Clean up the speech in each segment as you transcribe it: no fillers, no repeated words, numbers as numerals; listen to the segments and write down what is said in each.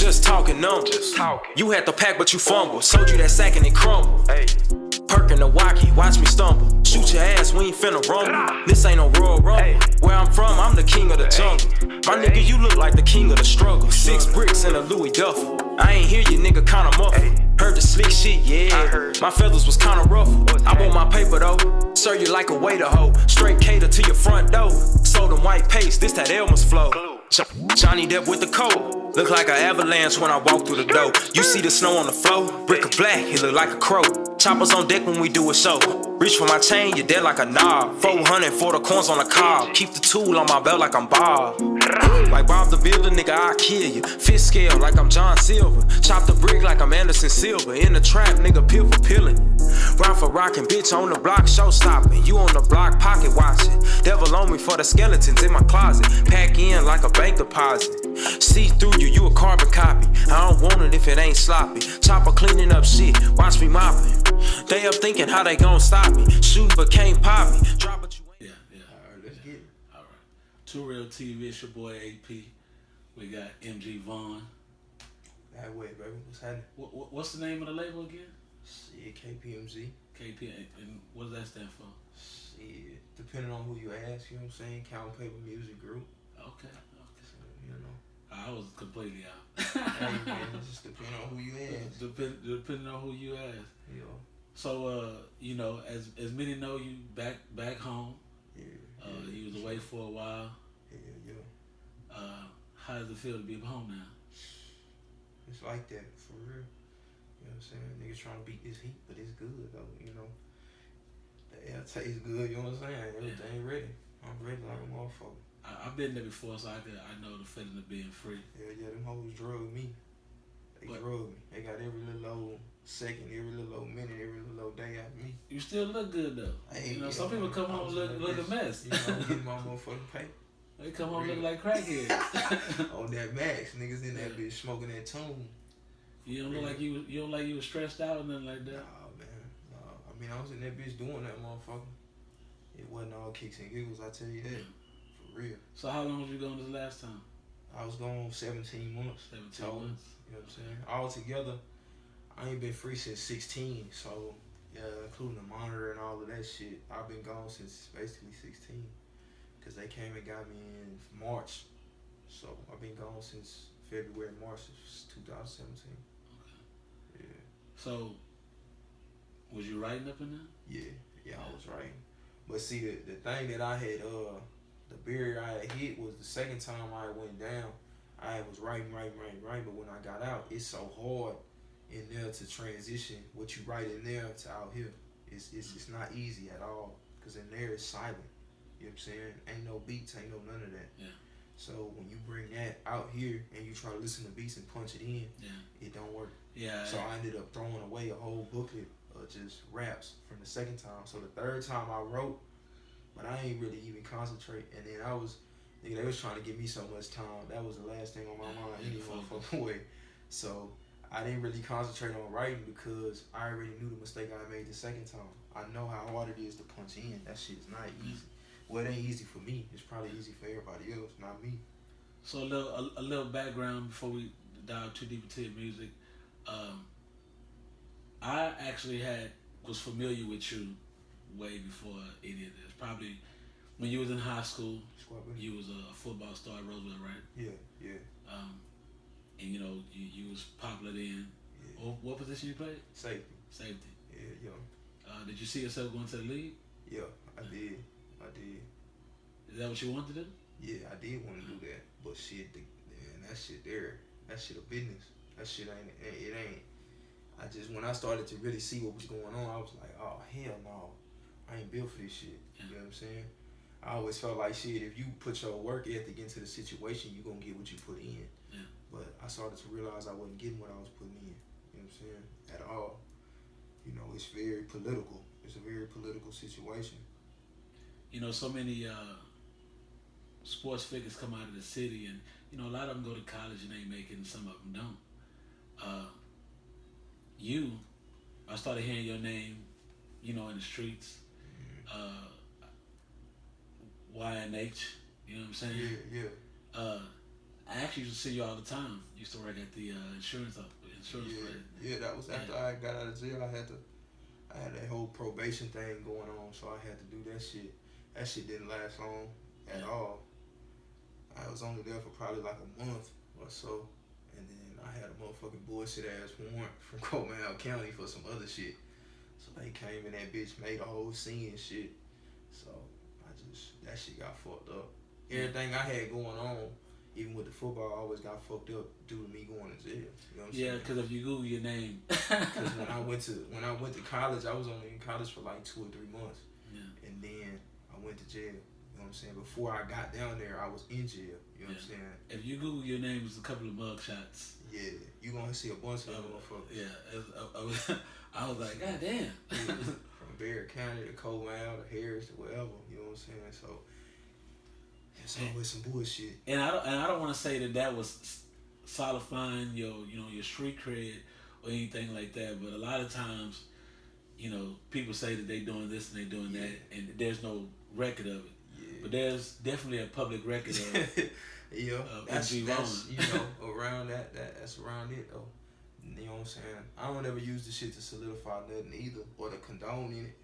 Just talking numbers. You had the pack, but you fumbled. Sold you that sack and it crumbled. Perkin the walkie, watch me stumble. Shoot your ass, we ain't finna rumble. This ain't no Royal Rumble. Where I'm from, I'm the king of the jungle. My nigga, you look like the king of the struggle. 6 bricks in a Louis duffel. I ain't hear you, nigga, kinda muffled. Heard the slick shit, yeah. My feathers was kinda rough. I want my paper though. Serve you like a waiter hoe. Straight cater to your front door. Sold them white paste, this that Elmer's flow. Johnny Depp with the coat. Look like an avalanche when I walk through the door. You see the snow on the floor? Brick of black, it look like a crow. Choppers on deck when we do a show. Reach for my chain, you're dead like a knob. 400 for the coins on the cob. Keep the tool on my belt like I'm Bob. Like Bob the Builder, nigga, I'll kill you. Fish scale like I'm John Silver. Chop the brick like I'm Anderson Silva. In the trap, nigga, pill for peeling. Rock for rockin', bitch on the block, show stopping. You on the block, pocket watching. Devil on me for the skeletons in my closet. Pack in like a bank deposit. See through you a carbon copy. I don't want it if it ain't sloppy. Chopper cleaning up shit, watch me mopping. They up thinking how they gon' stop me. Shoot but can't pop me. Drop what you ain't. Yeah. Alright, let's get it. Alright. Too Real TV, it's your boy AP. We got MG Vawn. That way, baby. What's happening? What's the name of the label again? Shit, KPMZ. and what does that stand for? Shit, depending on who you ask, you know what I'm saying? Count Paper Music Group. Okay. So, you know. I was completely out. Hey, man, it's just depending on who you ask. Depending on who you ask. Yeah. So, you know, as many know, you back home. Yeah. You was away for a while. Yeah. How does it feel to be home now? It's like that, for real. You know what I'm saying? Niggas trying to beat this heat, but it's good, though, you know. The air tastes good, you know what I'm saying? Everything ready. I'm ready like a motherfucker. I've been there before, so I know the feeling of being free. Yeah, them hoes drug me. They drug me. They got every little old second, every little old minute, every little old day out of me. You still look good, though. Hey, you know, some people come home look a mess. You know, I'm getting my motherfucking paper. They come home looking like crackheads. On that max, niggas in that bitch smoking that tune. You don't look like you were stressed out or nothing like that. Nah, man. Nah. I mean, I was in that bitch doing that, motherfucker. It wasn't all kicks and giggles, I tell you that. For real. So how long was you gone this last time? I was gone 17 months. 17 months. You know what I'm saying? All together, I ain't been free since 16. So, yeah, including the monitor and all of that shit, I've been gone since basically 16. Because they came and got me in March. So, I've been gone since February, March of 2017. Okay. Yeah. So, was you writing up in there? Yeah, I was writing. But see, the thing that I had, the barrier I had hit was the second time I went down, I was writing, but when I got out, it's so hard in there to transition what you write in there to out here. It's not easy at all, because in there it's silent. You know what I'm saying? Ain't no beats, ain't no none of that. Yeah. So when you bring that out here and you try to listen to beats and punch it in, it don't work. Yeah. So I ended up throwing away a whole booklet of just raps from the second time. So the third time I wrote, but I ain't really even concentrate. And then they was trying to give me so much time. That was the last thing on my mind any motherfucking way. So I didn't really concentrate on writing because I already knew the mistake I made the second time. I know how hard it is to punch in. That shit is not easy. Well, it ain't easy for me. It's probably easy for everybody else, not me. So a little background before we dive too deep into your music. I actually was familiar with you way before any of this. Probably when you was in high school, you was a football star at Roosevelt, right? Yeah. And you know, you was popular then. Yeah. What position you played? Safety. Yeah. Did you see yourself going to the league? Yeah, I did. Is that what you wanted to do? Yeah, I did want to do that. But shit, that shit there, that shit a business. That shit ain't. When I started to really see what was going on, I was like, oh, hell no. I ain't built for this shit. You know what I'm saying? I always felt like, shit, if you put your work ethic into the situation, you gonna get what you put in. Yeah. But I started to realize I wasn't getting what I was putting in. You know what I'm saying? At all. You know, it's very political. It's a very political situation. You know, so many sports figures come out of the city, and you know, a lot of them go to college and they make it, and some of them don't. I started hearing your name, you know, in the streets. YNH, you know what I'm saying? Yeah. I actually used to see you all the time. You used to work at the insurance place. Yeah, that was after I got out of jail. I had that whole probation thing going on, so I had to do that shit. That shit didn't last long at all. I was only there for probably like a month or so, and then I had a motherfucking bullshit ass warrant from Coleman County for some other shit. So they came in that bitch, made a whole scene and shit. So that shit got fucked up. Everything I had going on, even with the football, I always got fucked up due to me going to jail. You know what I'm saying? Yeah, because if you Google your name. Because when I went to college, I was only in college for like 2 or 3 months. Yeah. And then I went to jail. You know what I'm saying? Before I got down there, I was in jail. You know what I'm saying? If you Google your name, it's a couple of mug shots. Yeah, you gonna see a bunch of motherfuckers. Yeah, I was like, God damn. Yeah. From Barrett County to Coleman to Harris to wherever. You know what I'm saying? So it's always some bullshit. And I don't want to say that was solidifying your street cred or anything like that, but a lot of times, people say that they doing this and they doing that, and there's no record of it. Yeah. But there's definitely a public record of it. Yeah, that's around that's around it though. You know what I'm saying? I don't ever use the shit to solidify nothing either or to condone in it.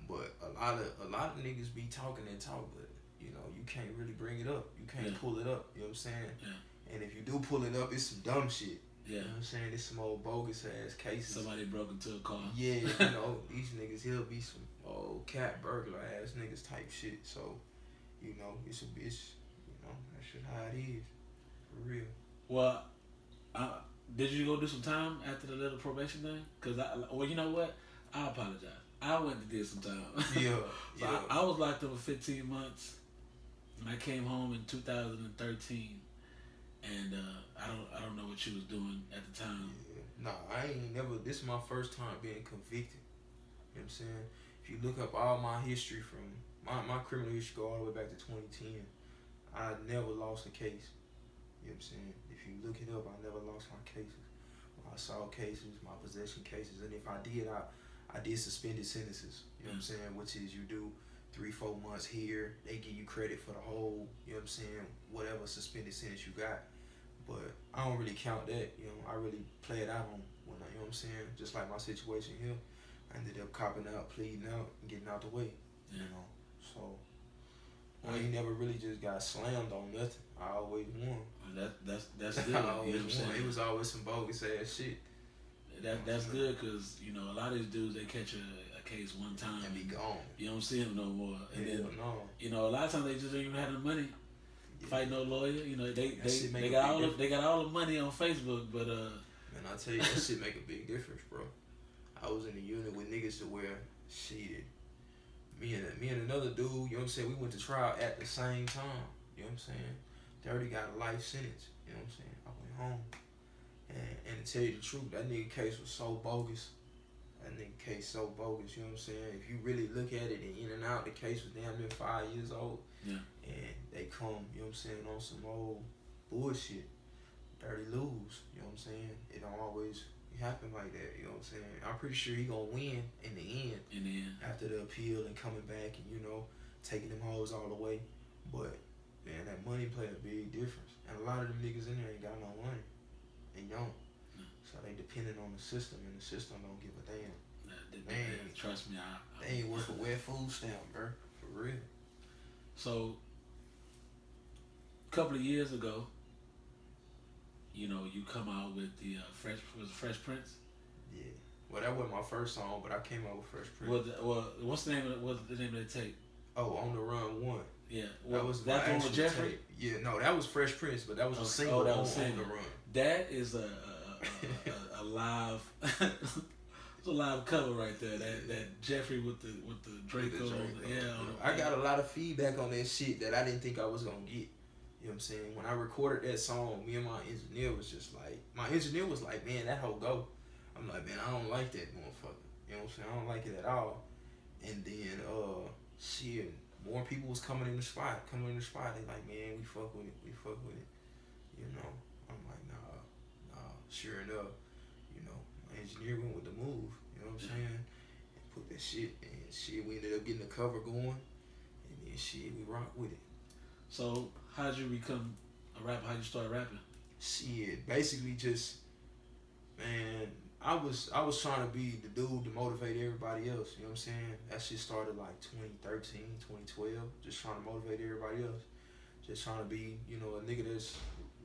But a lot of niggas be talking and talk, but you can't really bring it up. You can't pull it up. You know what I'm saying? Yeah. And if you do pull it up, it's some dumb shit. Yeah. You know what I'm saying? It's some old bogus ass cases. Somebody broke into a car. Yeah, these niggas, he'll be some old cat burglar ass niggas type shit. So, it's a bitch. That's just how it is. For real. Well, did you go do some time after the little probation thing? Because, you know what? I apologize. I went to do some time. Yeah. So yeah. I was locked up for 15 months. And I came home in 2013. And I don't know what you was doing at the time. Yeah. Nah, I ain't never. This is my first time being convicted. You know what I'm saying? If you look up all my history from my criminal history go all the way back to 2010, I never lost a case. You know what I'm saying? If you look it up, I never lost my cases. My assault cases, my possession cases, and if I did, I did suspended sentences. You know what I'm saying? Which is you do 3-4 months here, they give you credit for the whole, you know what I'm saying, whatever suspended sentence you got. But I don't really count that, I really play it out on when you know what I'm saying? Just like my situation here, I ended up copping out, pleading out, and getting out the way. So I ain't never really just got slammed on nothing. I always won. That's good. I always won. It was always some bogus ass shit. That's good because a lot of these dudes, they catch a case one time and be gone. You don't see them no more. And then a lot of times they just don't even have the money. Fight no lawyer. They got all the money on Facebook, but man, I tell you, that shit make a big difference, bro. I was in a unit with niggas to where shit. Me and another dude, you know what I'm saying, we went to trial at the same time. You know what I'm saying? Dirty got a life sentence. You know what I'm saying? I went home. And to tell you the truth, that nigga case was so bogus. You know what I'm saying? If you really look at it and in and out, the case was damn near 5 years old. Yeah. And they come, you know what I'm saying, on some old bullshit. Dirty lose, you know what I'm saying? It don't always happen like that, you know what I'm saying? I'm pretty sure he gonna win in the end. After the appeal and coming back and, taking them hoes all the way. But, man, that money play a big difference. And a lot of them niggas in there ain't got no money. They don't. So they dependent on the system, and the system don't give a damn. Trust me, they ain't worth a wet food stamp, bro. For real. So, a couple of years ago, you come out with the Fresh Prince? Yeah. Well, that wasn't my first song, but I came out with Fresh Prince. What's the name of the tape? Oh, On the Run 1. Yeah. That was that one with Jeffrey? Tape. Yeah, no, that was Fresh Prince, but that was a single On the Run. That is a live it's a live cover right there. That Jeffrey with the Draco. I got a lot of feedback on that shit that I didn't think I was gonna get. You know what I'm saying? When I recorded that song, me and my engineer was like, man, that hoe go. I'm like, man, I don't like that motherfucker. You know what I'm saying? I don't like it at all. And then shit, more people was coming in the spot. They like, man, we fuck with it. I'm like, nah. Sure enough, my engineer went with the move. You know what I'm saying? And put that shit, and shit, we ended up getting the cover going, and then shit, we rock with it. So, how'd you become a a rapper? How you started rapping? Shit, basically just, man, I was trying to be the dude to motivate everybody else. You know what I'm saying? That shit started like 2013, 2012. Just trying to motivate everybody else. Just trying to be, you know, a nigga that's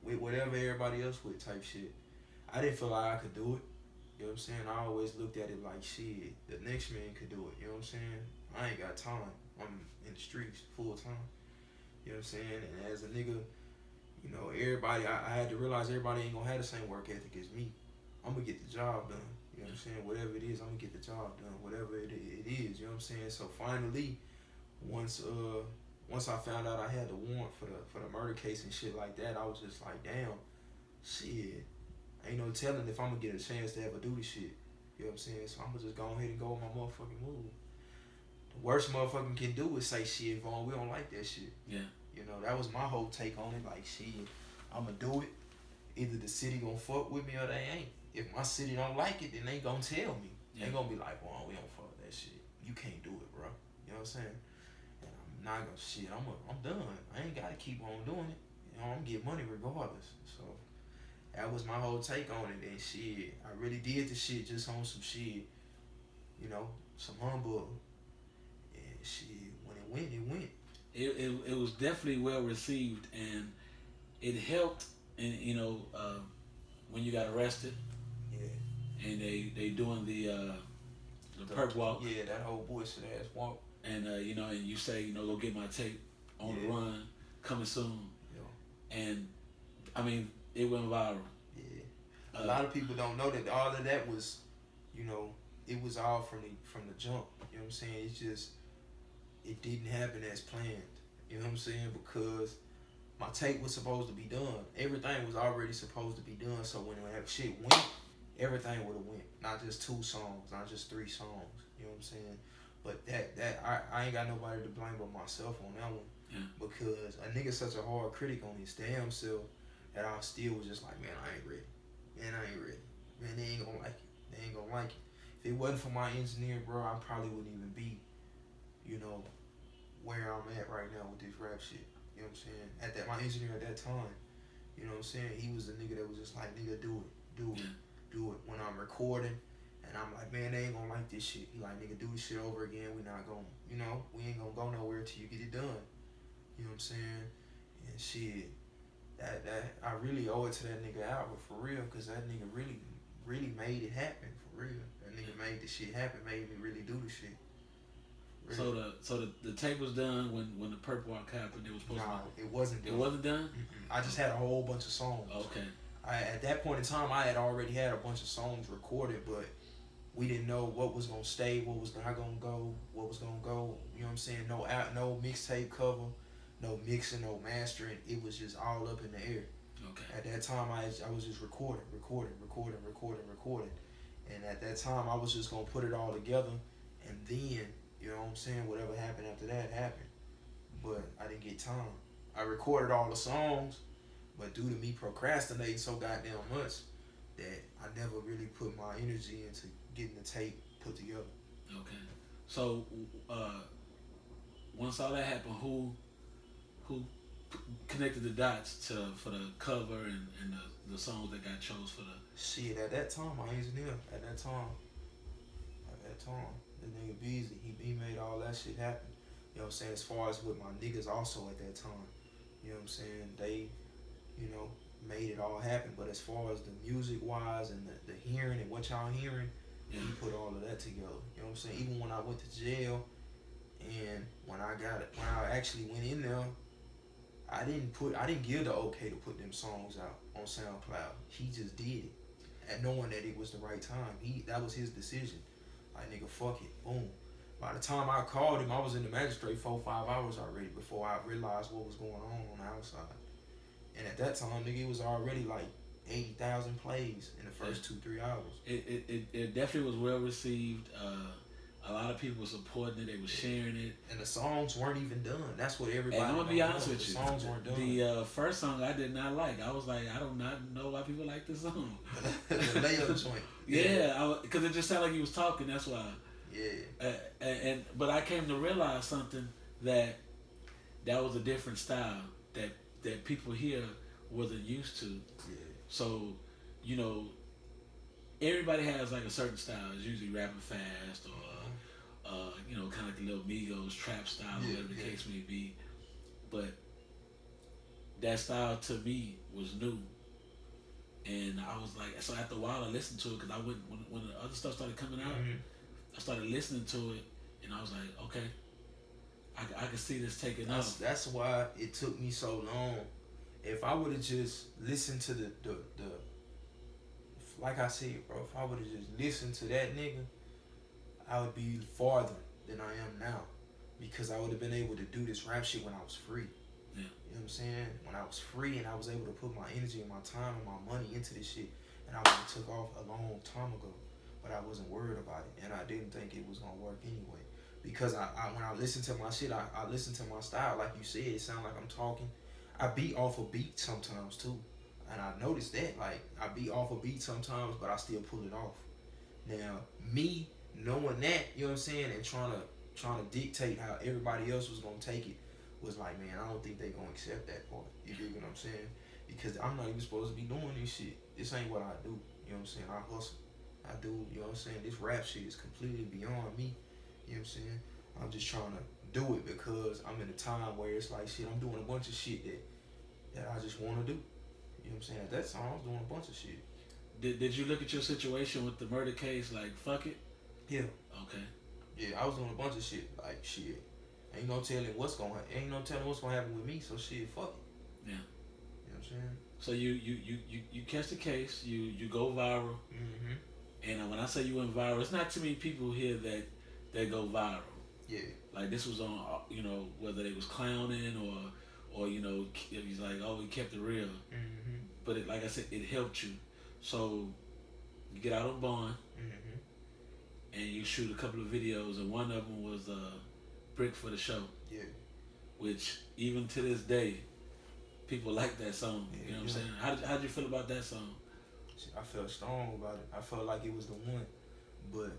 with whatever everybody else with type shit. I didn't feel like I could do it. You know what I'm saying? I always looked at it like, shit, the next man could do it. You know what I'm saying? I ain't got time. I'm in the streets full time. You know what I'm saying? And as a nigga, you know, everybody, I had to realize everybody ain't gonna have the same work ethic as me. I'm gonna get the job done. You know what I'm saying? Whatever it is, I'm gonna get the job done. Whatever it is, you know what I'm saying? So finally, once I found out I had the warrant for the murder case and shit like that, I was just like, damn, shit, ain't no telling if I'm gonna get a chance to ever do this shit. You know what I'm saying? So I'm gonna just go ahead and go with my motherfucking move. The worst motherfucking can do is say, shit, Vawn, we don't like that shit. Yeah. You know, that was my whole take on it. Like, shit, I'm gonna do it. Either the city gonna fuck with me or they ain't. If my city don't like it, then they gonna tell me. Yeah. They gonna be like, well, we don't fuck with that shit. You can't do it, bro. You know what I'm saying? And I'm not gonna shit. I'm done. I ain't gotta keep on doing it. You know, I'm gonna get money regardless. So that was my whole take on it. And shit, I really did the shit just on some shit. You know, some humbug. And shit, when it went, it went. It was definitely well received, and it helped. And you know, when you got arrested. Yeah. And they doing the perp walk. Yeah, that whole bullshit ass walk. And you know, and you say, you know, go get my tape on the run, coming soon. Yeah. And I mean, it went viral. Yeah. A lot of people don't know that all of that was, you know, it was all from the jump. You know what I'm saying? It's just, it didn't happen as planned. You know what I'm saying? Because my tape was supposed to be done. Everything was already supposed to be done. So when that shit went, everything would have went. Not just 2 songs, not just 3 songs. You know what I'm saying? But I ain't got nobody to blame but myself on that one. Yeah. Because a nigga such a hard critic on his damn self that I still was just like, man, I ain't ready. Man, I ain't ready. Man, they ain't gonna like it. They ain't gonna like it. If it wasn't for my engineer, bro, I probably wouldn't even be, you know, where I'm at right now with this rap shit. You know what I'm saying? My engineer at that time, you know what I'm saying? He was the nigga that was just like, nigga, do it. When I'm recording, and I'm like, man, they ain't gonna like this shit. He like, nigga, do this shit over again. We not gonna, you know, we ain't gonna go nowhere till you get it done. You know what I'm saying? And shit, that I really owe it to that nigga Albert for real, cause that nigga really made it happen for real. That nigga made the shit happen, made me really do the shit. Really. So the tape was done when the perp walk happened. It was supposed to. It wasn't done. It wasn't done. I just had a whole bunch of songs. Okay. At that point in time, I had already had a bunch of songs recorded, but we didn't know what was gonna stay, what was not gonna go, what was gonna go. You know what I'm saying? No mixtape cover, no mixing, no mastering. It was just all up in the air. Okay. At that time, I was just recording. And at that time, I was just gonna put it all together, and then, you know what I'm saying, whatever happened after that happened. But I didn't get time. I recorded all the songs, but due to me procrastinating so goddamn much, that I never really put my energy into getting the tape put together. Okay. So once all that happened, who connected the dots for the cover and the songs that got chose for the shit? At that time, my engineer. At that time, the nigga Beasley, he made all that shit happen. You know what I'm saying? As far as with my niggas also at that time, you know what I'm saying? They, you know, made it all happen. But as far as the music wise and the hearing and what y'all hearing, he put all of that together. You know what I'm saying? Even when I went to jail and when I actually went in there, I didn't give the okay to put them songs out on SoundCloud. He just did it. And knowing that it was the right time. That was his decision. Like, nigga, fuck it. Boom. By the time I called him, I was in the magistrate 4-5 hours already before I realized what was going on the outside. And at that time, nigga, it was already like 80,000 plays in the first 2-3 hours. It definitely was well received. A lot of people were supporting it. They were sharing it. And the songs weren't even done. That's what everybody. And I'm gonna be honest with you. The songs weren't done. The first song I did not like. I was like, I do not know why people like this song. The layup joint. Yeah, because it just sounded like he was talking. That's why. Yeah. But I came to realize something, that was a different style that people here wasn't used to. Yeah. So, you know, everybody has like a certain style. It's usually rapping fast or, you know, kind of like the little Migos trap style, or whatever the case may be. But that style to me was new. And I was like, so after a while I listened to it because I went, when the other stuff started coming out, I started listening to it and I was like, okay, I can see this taking off. That's why it took me so long. If I would have just listened to the like I said, bro, if I would have just listened to that nigga, I would be farther than I am now. Because I would have been able to do this rap shit when I was free. Yeah. You know what I'm saying? When I was free and I was able to put my energy and my time and my money into this shit, and I would have took off a long time ago. But I wasn't worried about it, and I didn't think it was gonna work anyway. Because I when I listen to my shit, I listen to my style. Like you said, it sounds like I'm talking. I beat off a beat sometimes too. And I noticed that, like, I beat off a beat sometimes, but I still pull it off. Now, me knowing that, you know what I'm saying, and trying to dictate how everybody else was gonna take it was like, man, I don't think they gonna accept that part. You get what I'm saying? Because I'm not even supposed to be doing this shit. This ain't what I do. You know what I'm saying? I hustle. I do, you know what I'm saying? This rap shit is completely beyond me. You know what I'm saying? I'm just trying to do it because I'm in a time where it's like, shit, I'm doing a bunch of shit that I just want to do. You know what I'm saying? At that time, I was doing a bunch of shit. Did you look at your situation with the murder case like, fuck it? Yeah. Okay. Yeah, I was doing a bunch of shit. Like, shit. Ain't no telling what's gonna happen with me, so shit, fuck it. Yeah. You know what I'm saying? So you catch the case, you go viral. Mm-hmm. And when I say you went viral, it's not too many people here that go viral. Yeah. Like, this was on, you know, whether they was clowning or you know, he's like, oh, he kept it real. Mm-hmm. But it, like I said, it helped you. So you get out on bond, and you shoot a couple of videos, and one of them was Brick for the Show. Yeah. Which, even to this day, people like that song. Yeah, you know what I'm saying? How'd you feel about that song? I felt strong about it. I felt like it was the one. But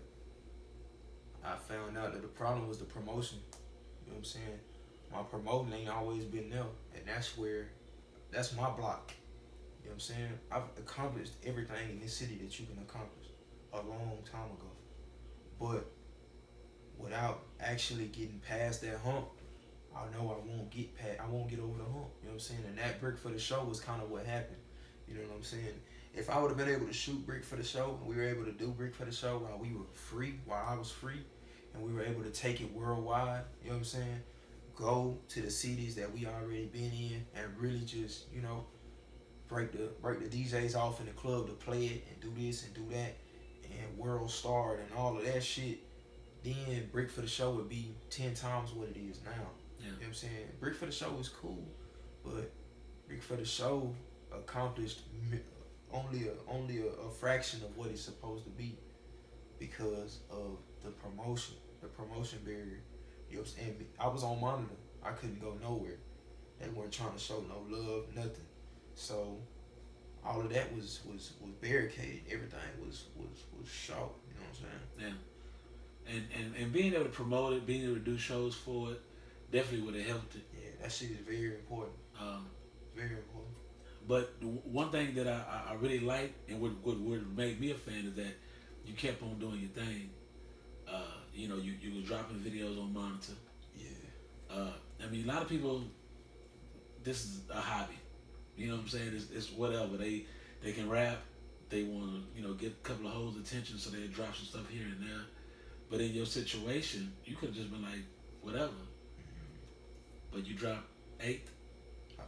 I found out that the problem was the promotion. You know what I'm saying? My promoting ain't always been there. And that's my block. You know what I'm saying? I've accomplished everything in this city that you can accomplish a long time ago. But without actually getting past that hump, I know I won't get over the hump. You know what I'm saying? And that Brick for the Show was kind of what happened. You know what I'm saying? If I would have been able to shoot Brick for the Show, and we were able to do Brick for the Show while we were free, while I was free, and we were able to take it worldwide, you know what I'm saying? Go to the cities that we already been in and really just, you know, break the DJs off in the club to play it and do this and do that and world star and all of that shit, then Brick for the Show would be 10 times what it is now. Yeah. You know what I'm saying? Brick for the Show was cool, but Brick for the Show accomplished only a fraction of what it's supposed to be because of the promotion barrier. You know what I'm saying? I was on monitor. I couldn't go nowhere. They weren't trying to show no love, nothing. So all of that was barricaded. Everything was short. You know what I'm saying? Yeah. And being able to promote it, being able to do shows for it, definitely would have helped it. Yeah, that shit is very important. Very important. But one thing that I really like and what made me a fan is that you kept on doing your thing. You know, you were dropping videos on Monitor. Yeah. I mean, a lot of people, this is a hobby. You know what I'm saying? It's whatever. They can rap. They want to, you know, get a couple of hoes' attention, so they drop some stuff here and there. But in your situation, you could have just been like, whatever. But you dropped 8.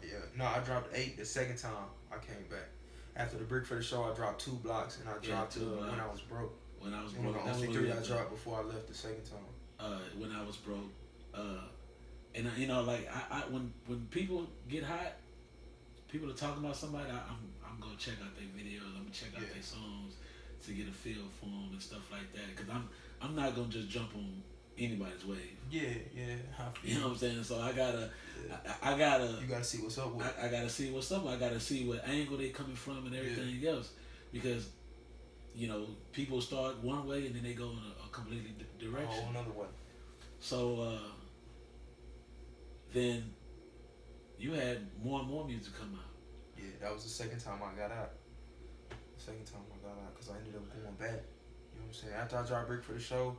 Yeah. No, I dropped 8 the second time I came back. After the Brick for the Show, I dropped 2 blocks, and I dropped When I Was Broke. When I Was One Broke. of the only 3 I dropped before I left the second time. When I Was Broke. And you know, like I when people get hot, people are talking about somebody. I'm gonna check out their videos. I'm gonna check out their songs to get a feel for them and stuff like that. Cause I'm not gonna just jump on anybody's wave. Yeah. You know what I'm saying? So I gotta. You gotta see what's up with it. I gotta see what's up. I gotta see what angle they coming from and everything else, because you know people start one way and then they go in a completely direction. Oh, another way. So then you had more and more music come out. Yeah, that was the second time I got out. Because I ended up going back. You know what I'm saying? After I dropped Brick for the show,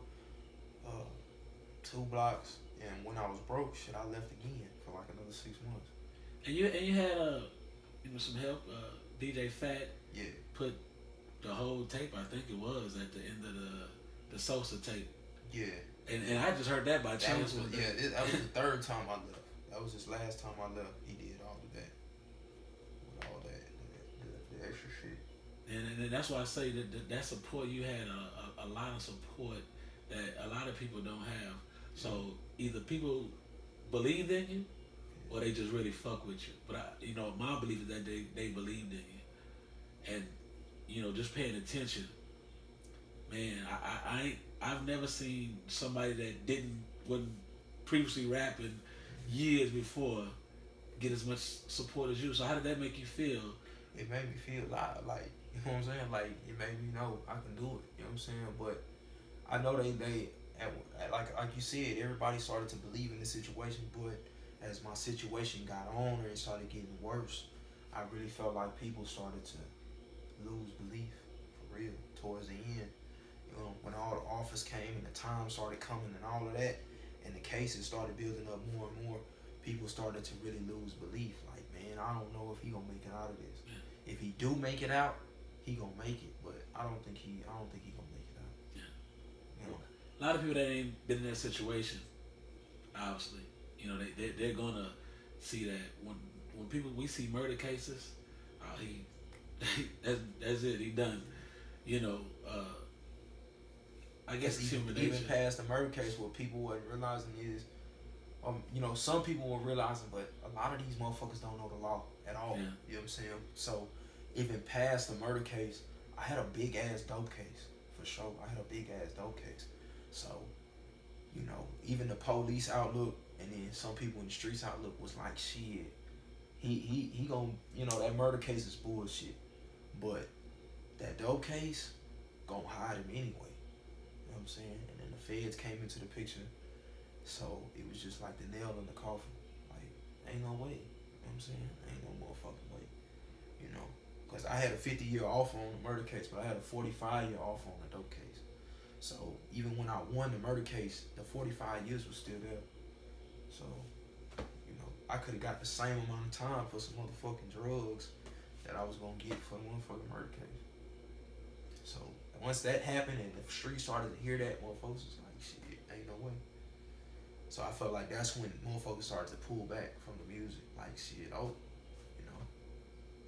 2 blocks, and when I was broke, shit, I left again for like another 6 months. And you had some help. DJ Fat put the whole tape, I think it was, at the end of the Sosa tape. Yeah. And I just heard that by chance. That was the third time I left. That was his last time I left. He did all of that. With all that, the extra shit. And that's why I say that support, you had a lot of support that a lot of people don't have. So either people believed in you, or they just really fuck with you. But my belief is that they believed in you, and just paying attention. Man, I've never seen somebody that wasn't previously rapping years before get as much support as you. So how did that make you feel? It made me feel like, you know what I'm saying? Like, it made me know I can do it. You know what I'm saying? But I know they like you said, everybody started to believe in the situation. But as my situation got on and it started getting worse, I really felt like people started to lose belief for real towards the end. When all the offers came and the time started coming and all of that, and the cases started building up more and more, people started to really lose belief. Like, man, I don't know if he gonna make it out of this. Yeah. If he do make it out, he gonna make it. But I don't think he gonna make it out. Yeah. A lot of people that ain't been in that situation, obviously, they're gonna see that when we see murder cases, that's it. He done. I guess even past the murder case, what people weren't realizing is, some people were realizing, but a lot of these motherfuckers don't know the law at all. Yeah. You know what I'm saying? So even past the murder case, I had a big ass dope case for sure. So, even the police outlook and then some people in the streets outlook was like, shit, he gon', that murder case is bullshit, but that dope case gonna hide him anyway. You know what I'm saying? And then the feds came into the picture, so it was just like the nail in the coffin. Like, ain't no way. You know what I'm saying? Ain't no motherfucking way. Because I had a 50-year offer on the murder case, but I had a 45-year offer on the dope case. So even when I won the murder case, the 45 years was still there. So, I could have got the same amount of time for some motherfucking drugs that I was gonna get for the motherfucking murder case. So once that happened and the street started to hear that, motherfuckers was like, shit, ain't no way. So I felt like that's when motherfuckers started to pull back from the music. Like, shit,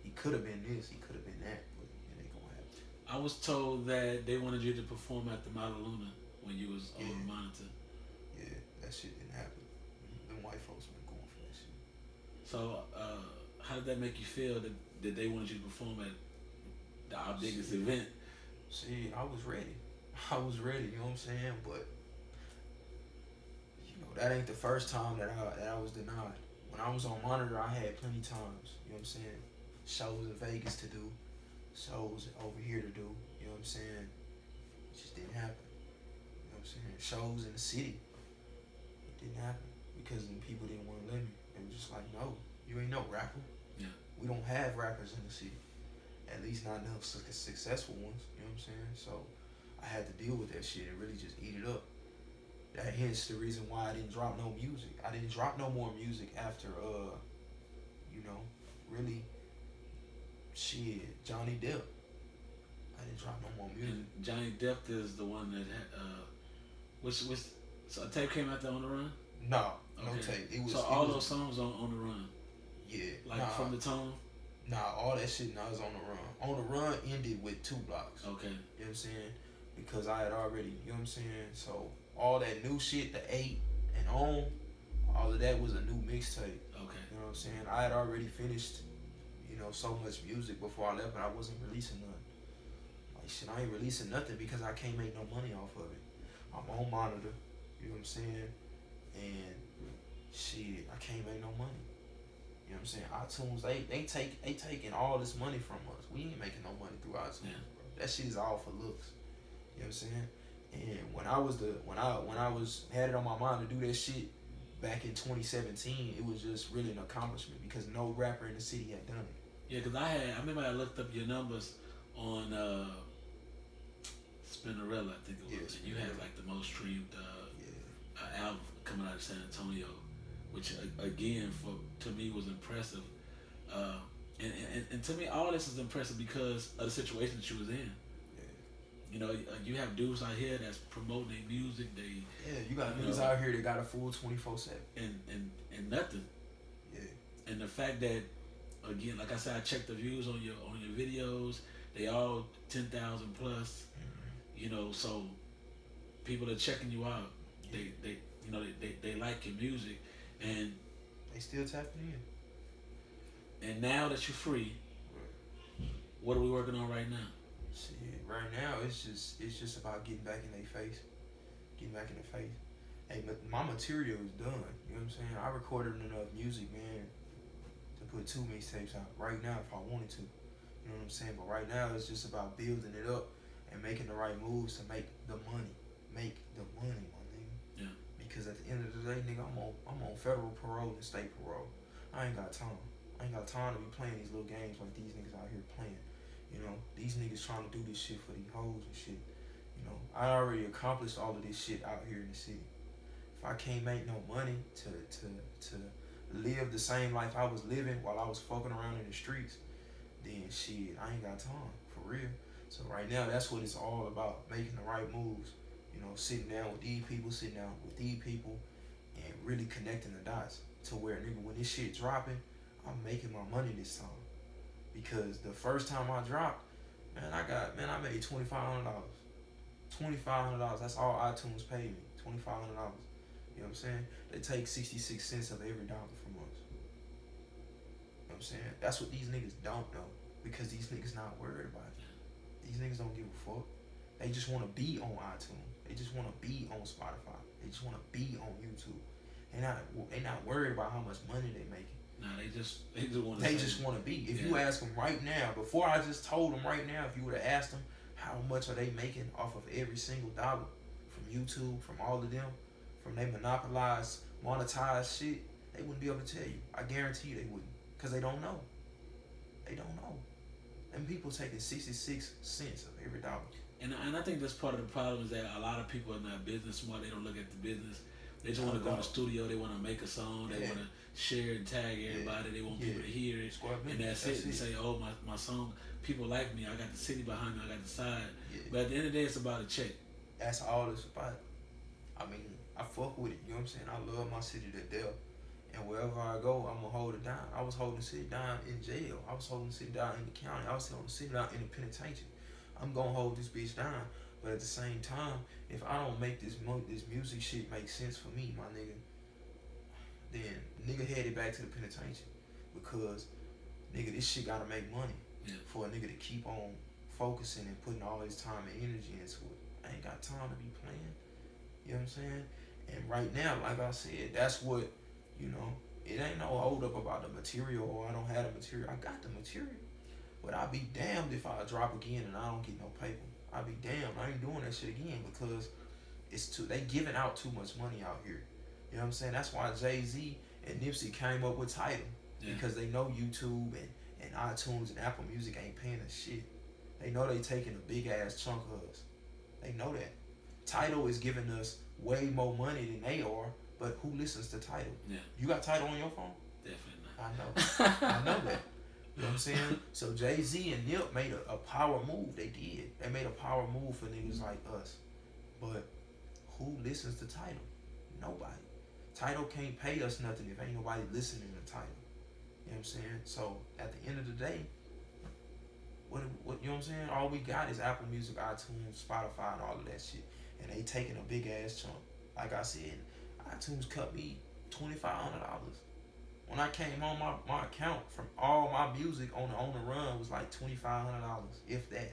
he could have been this, he could have been that, but it ain't gonna happen. I was told that they wanted you to perform at the Mataluna when you was on the monitor. Yeah, that shit didn't happen. Them white folks weren't going for that shit. So, how did that make you feel that they wanted you to perform at our biggest event? See, I was ready, you know what I'm saying? But, that ain't the first time that I was denied. When I was on monitor, I had plenty times, you know what I'm saying? Shows in Vegas to do, shows over here to do, you know what I'm saying? It just didn't happen, you know what I'm saying? Shows in the city, it didn't happen because people didn't want to let me. They were just like, no, you ain't no rapper. Yeah. We don't have rappers in the city, at least not enough successful ones, you know what I'm saying? So I had to deal with that shit and really just eat it up. That hence the reason why I didn't drop no music. I didn't drop no more music after, really, shit, Johnny Depp. I didn't drop no more music. And Johnny Depp is the one that had, so a tape came out there on the run? No tape. So all those songs on the run? Yeah. From the tone? Nah, all that shit was on the run. On the run ended with 2 blocks. Okay. You know what I'm saying? Because I had already, you know what I'm saying? So all that new shit, the 8 and on, all of that was a new mixtape. Okay. You know what I'm saying? I had already finished, so much music before I left, but I wasn't releasing none. Like, shit, I ain't releasing nothing because I can't make no money off of it. I'm on monitor, you know what I'm saying? And shit, I can't make no money. You know what I'm saying? iTunes, they taking all this money from us. We ain't making no money through iTunes, bro. That shit is all for looks. You know what I'm saying? And when I had it on my mind to do that shit back in 2017, it was just really an accomplishment because no rapper in the city had done it. Yeah, because I remember I looked up your numbers on Spinnerella, I think it was. And you had like the most streamed album coming out of San Antonio, which again to me was impressive. And to me, all this is impressive because of the situation that you was in. You know, you have dudes out here that's promoting their music. You got dudes out here that got a full 24/7 and nothing. Yeah. And the fact that, again, like I said, I checked the views on your videos. They all 10,000 plus. Mm-hmm. You know, so people are checking you out. Yeah. They like your music, and they still tapping in. And now that you're free, what are we working on right now? Shit, right now it's just about getting back in their face. Hey, but my material is done. You know what I'm saying? I recorded enough music, man, to put 2 mixtapes out right now if I wanted to. You know what I'm saying? But right now it's just about building it up and making the right moves to make the money. Make the money, my nigga. Yeah. Because at the end of the day, nigga, I'm on federal parole and state parole. I ain't got time. I ain't got time to be playing these little games like these niggas out here playing. You know, these niggas trying to do this shit for these hoes and shit. You know, I already accomplished all of this shit out here in the city. If I can't make no money to live the same life I was living while I was fucking around in the streets, then shit, I ain't got time, for real. So right now, that's what it's all about, making the right moves. You know, sitting down with these people, and really connecting the dots to where, nigga, when this shit dropping, I'm making my money this time. Because the first time I dropped, I made $2,500. $2,500, that's all iTunes paid me, $2,500. You know what I'm saying? They take 66 cents of every dollar from us. You know what I'm saying? That's what these niggas don't know, because these niggas not worried about it. These niggas don't give a fuck. They just want to be on iTunes. They just want to be on Spotify. They just want to be on YouTube. They not worried about how much money they making. Nah, they just want to. They just want to be. If you ask them right now, before I just told them right now, if you would have asked them how much are they making off of every single dollar from YouTube, from all of them, from they monopolized, monetized shit, they wouldn't be able to tell you. I guarantee you they wouldn't, because they don't know. They don't know. Them people taking 66 cents of every dollar. And I think that's part of the problem is that a lot of people are not business smart. They don't look at the business. They just want to go in the studio. They want to make a song. They want to share and tag everybody. They want people to hear it. And that's it. And say, oh, my song, people like me. I got the city behind me. I got the side. Yeah. But at the end of the day, it's about a check. That's all it's about. I mean, I fuck with it. You know what I'm saying? I love my city to death. And wherever I go, I'm going to hold it down. I was holding the city down in jail. I was holding the city down in the county. I was holding the city down in the penitentiary. I'm going to hold this bitch down. But at the same time, if I don't make this music shit make sense for me, my nigga, then nigga headed back to the penitentiary. Because, nigga, this shit gotta make money for a nigga to keep on focusing and putting all his time and energy into it. I ain't got time to be playing. You know what I'm saying? And right now, like I said, that's what, you know, it ain't no hold up about the material or I don't have the material. I got the material. But I'll be damned if I drop again and I don't get no paper. I'll be damned. I ain't doing that shit again because they giving out too much money out here. You know what I'm saying? That's why Jay-Z and Nipsey came up with Tidal. Yeah. Because they know YouTube and iTunes and Apple Music ain't paying us shit. They know they taking a big ass chunk of us. They know that. Tidal is giving us way more money than they are, but who listens to Tidal? Yeah. You got Tidal on your phone? Definitely not. I know that. You know what I'm saying? So Jay-Z and Nip made a power move. They did. They made a power move for niggas like us. But who listens to Tidal? Nobody. Tidal can't pay us nothing if ain't nobody listening to Tidal. You know what I'm saying? So at the end of the day, what you know what I'm saying? All we got is Apple Music, iTunes, Spotify, and all of that shit. And they taking a big ass chunk. Like I said, iTunes cut me $2,500. When I came on my account from all my music on the run was like $2,500, if that.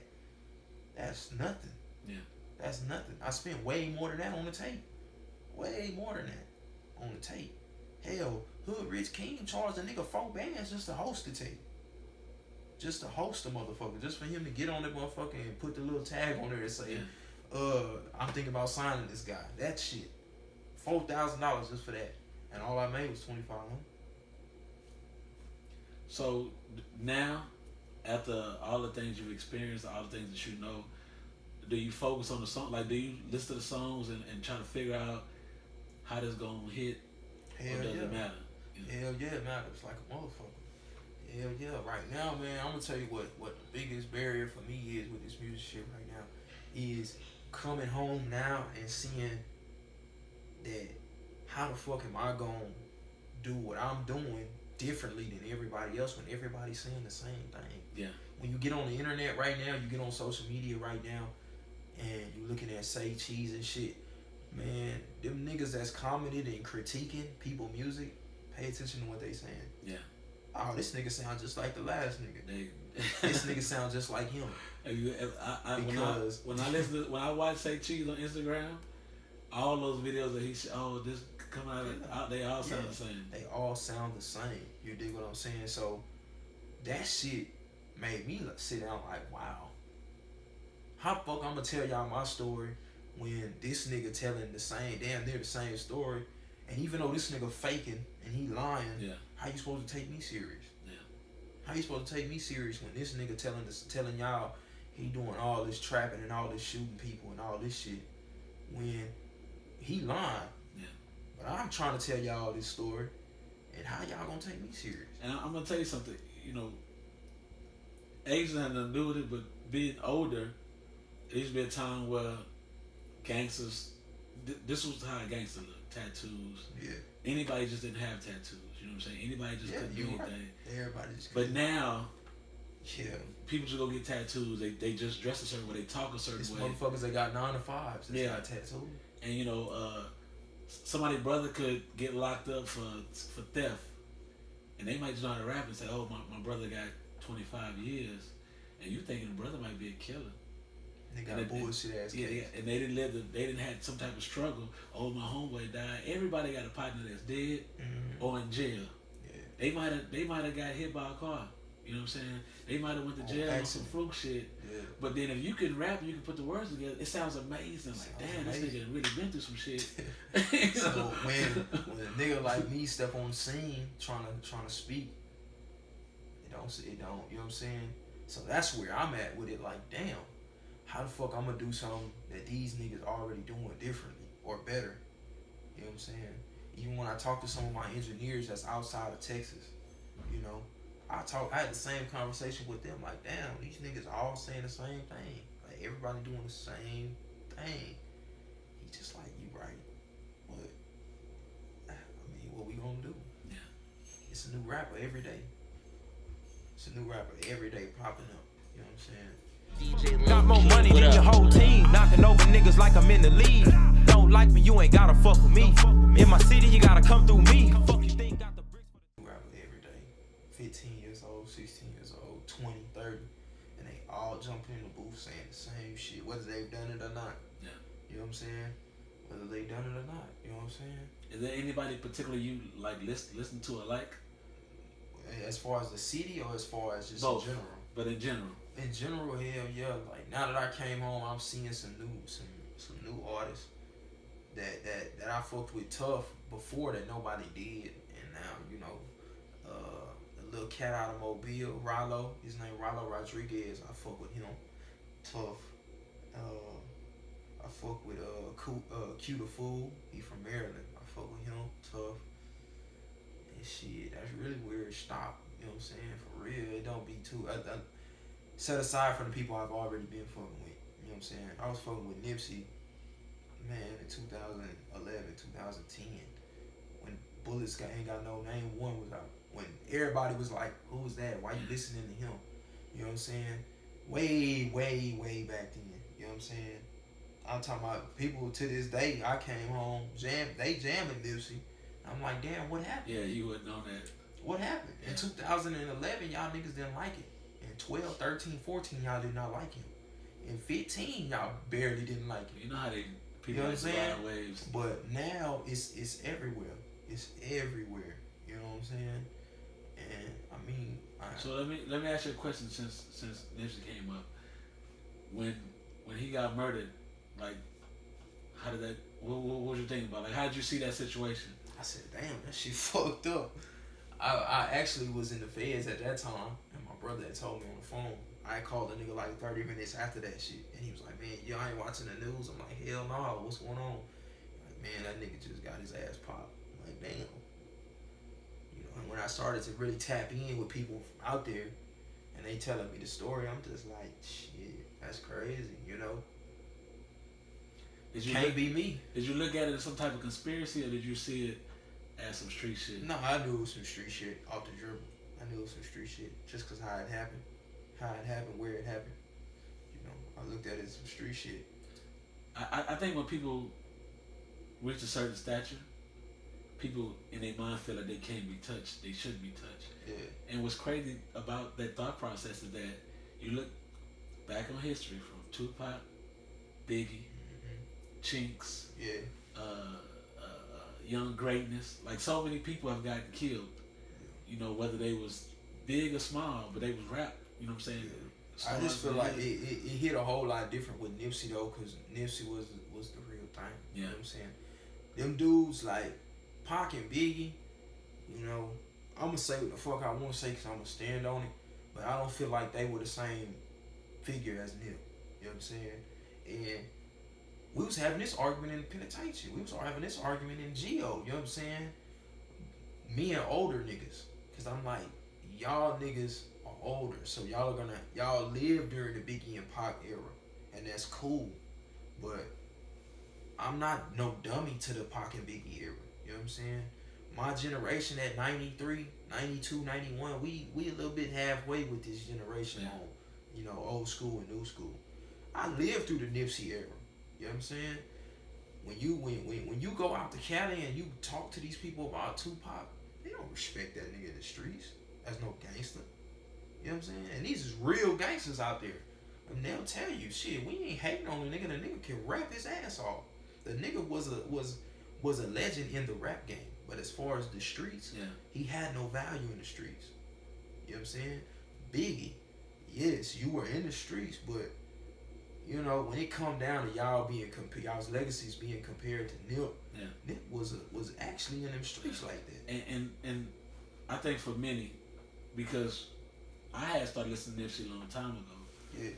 That's nothing. Yeah. That's nothing. I spent way more than that on the tape. Way more than that on the tape. Hell, Hood Rich King charged a nigga $4 just to host the tape. Just to host the motherfucker. Just for him to get on that motherfucker and put the little tag on there and say, I'm thinking about signing this guy. That shit. $4,000 just for that. And all I made was $2,500. So now, after all the things you've experienced, all the things that you know, do you focus on the song? Like, do you listen to the songs and try to figure out how this gonna hit? Hell or does yeah. it matter? You know? Hell yeah, it matters like a motherfucker. Hell yeah. Right now, man, I'm gonna tell you what the biggest barrier for me is with this music shit right now is coming home now and seeing that how the fuck am I gonna do what I'm doing differently than everybody else when everybody's saying the same thing. Yeah. When you get on the internet right now, you get on social media right now, and you looking at Say Cheese and shit, man, them niggas that's commented and critiquing people music, pay attention to what they saying. Yeah. Oh, this nigga sound just like the last nigga. They, This nigga sound just like him. Because when I watch Say Cheese on Instagram, all those videos that this come out, they all sound the same. They all sound the same. You dig what I'm saying? So that shit made me sit down like, wow. How the fuck I'm gonna tell y'all my story when this nigga telling the same, damn near the same story, and even though this nigga faking and he lying, how you supposed to take me serious? Yeah. How you supposed to take me serious when this nigga telling y'all he doing all this trapping and all this shooting people and all this shit when he lying? Yeah. But I'm trying to tell y'all this story, and how y'all gonna take me serious? And I'm gonna tell you something. You know, age has nothing to do with it, but being older, there used to be a time where gangsters. This was how a gangster looked. Tattoos. Yeah. Anybody just didn't have tattoos. You know what I'm saying? Anybody just couldn't do anything. Right. Everybody just. But now, people just go get tattoos. They just dress a certain way. They talk a certain way. Motherfuckers that got 9 to 5s. That's got tattoos. And you know, somebody's brother could get locked up for theft, and they might just know how to rap and say, "Oh, my brother got 25 years," and you thinking the brother might be a killer. They got bullshit ass kids. And they didn't have some type of struggle. Oh, my homeboy died. Everybody got a partner that's dead or in jail. Yeah. They might have got hit by a car. You know what I'm saying? They might have went to jail on some fluke shit. Yeah. But then if you can rap and you can put the words together, it sounds amazing. Like, damn, this nigga really been through some shit. So when a nigga like me step on the scene trying to speak, it don't, you know what I'm saying? So that's where I'm at with it. Like, damn, how the fuck I'm gonna do something that these niggas already doing differently or better? You know what I'm saying? Even when I talk to some of my engineers that's outside of Texas, you know, I had the same conversation with them. Like, damn, these niggas all saying the same thing. Like, everybody doing the same thing. He just like, you right. But I mean, what we gonna do? Yeah. It's a new rapper every day. It's a new rapper every day popping up. You know what I'm saying? Got more money than your whole team. Knocking over niggas like I'm in the league. Don't like me, you ain't gotta fuck with me. In my city, you gotta come through me. Fuck you think got the bricks for the rapper every day. 15 years old, 16 years old, 20, 30. And they all jumping in the booth saying the same shit. Whether they've done it or not. Yeah. You know what I'm saying? Whether they've done it or not. You know what I'm saying? Is there anybody particularly you like listen to or like? As far as the city or as far as just both, in general? But in general. In general, hell yeah. Like, now that I came home, I'm seeing some new artists that I fucked with tough before that nobody did, and now, you know, the little cat out of Mobile, Rollo, his name Rollo Rodriguez, I fuck with him tough. I fuck with Q the Fool, he from Maryland, I fuck with him tough. And shit, that's really where it stopped. You know what I'm saying? For real, it don't be too. I set aside from the people I've already been fucking with. You know what I'm saying? I was fucking with Nipsey, man, in 2011, 2010, when Bullets Ain't Got No Name 1 was out. When everybody was like, who was that? Why you listening to him? You know what I'm saying? Way, way, way back then. You know what I'm saying? I'm talking about people to this day. I came home, they jamming Nipsey. I'm like, damn, what happened? Yeah, you wouldn't know that. What happened? Yeah. In 2011, y'all niggas didn't like it. In 12, 13, 14, y'all did not like him. In 15, y'all barely didn't like him. You know how they people, you know what I'm saying? Waves. But now it's everywhere. It's everywhere. You know what I'm saying? And I mean, so let me ask you a question since Nipsey came up. When he got murdered, like, how did that? What was you thinking about? Like, how did you see that situation? I said, damn, that shit fucked up. I actually was in the feds at that time, and my brother had told me on the phone. I called a nigga like 30 minutes after that shit, and he was like, "Man, y'all ain't watching the news?" I'm like, "Hell no, what's going on?" Like, man, that nigga just got his ass popped. I'm like, damn. You know, and when I started to really tap in with people from out there, and they telling me the story, I'm just like, shit, that's crazy, you know. Can't be me. Did you look at it as some type of conspiracy, or did you see it as some street shit? No, I knew it was some street shit off the dribble. I knew it was some street shit just because how it happened, where it happened. You know, I looked at it as some street shit. I think when people reach a certain stature, people in their mind feel like they can't be touched. They shouldn't be touched. Yeah. And what's crazy about that thought process is that you look back on history from Tupac, Biggie, Chinks, Young Greatness. Like, so many people have gotten killed. You know, whether they was big or small, but they was rap. You know what I'm saying? Yeah. I just feel like it hit a whole lot different with Nipsey though, because Nipsey was the real thing. You know what I'm saying? Them dudes like Pac and Biggie, you know, I'm gonna say what the fuck I want to say because I'm gonna stand on it, but I don't feel like they were the same figure as Nip. You know what I'm saying? And we was having this argument in the penitentiary. We was having this argument in Geo. You know what I'm saying? Me and older niggas, because I'm like, y'all niggas are older, so y'all live during the Biggie and Pac era, and that's cool. But I'm not no dummy to the Pac and Biggie era. You know what I'm saying? My generation at 93, 92, 91, we a little bit halfway with this generation on, you know, old school and new school. I lived through the Nipsey era. You know what I'm saying? When you go out to Cali and you talk to these people about Tupac, they don't respect that nigga in the streets as no gangster. You know what I'm saying? And these is real gangsters out there. And they'll tell you, shit, we ain't hating on the nigga. The nigga can rap his ass off. The nigga was a legend in the rap game. But as far as the streets, he had no value in the streets. You know what I'm saying? Biggie, yes, you were in the streets, but you know, when it come down to y'all's legacies being compared to Nip, Nip was actually in them streets like that. And I think for many, because I had started listening to Nipsey a long time ago. Yeah.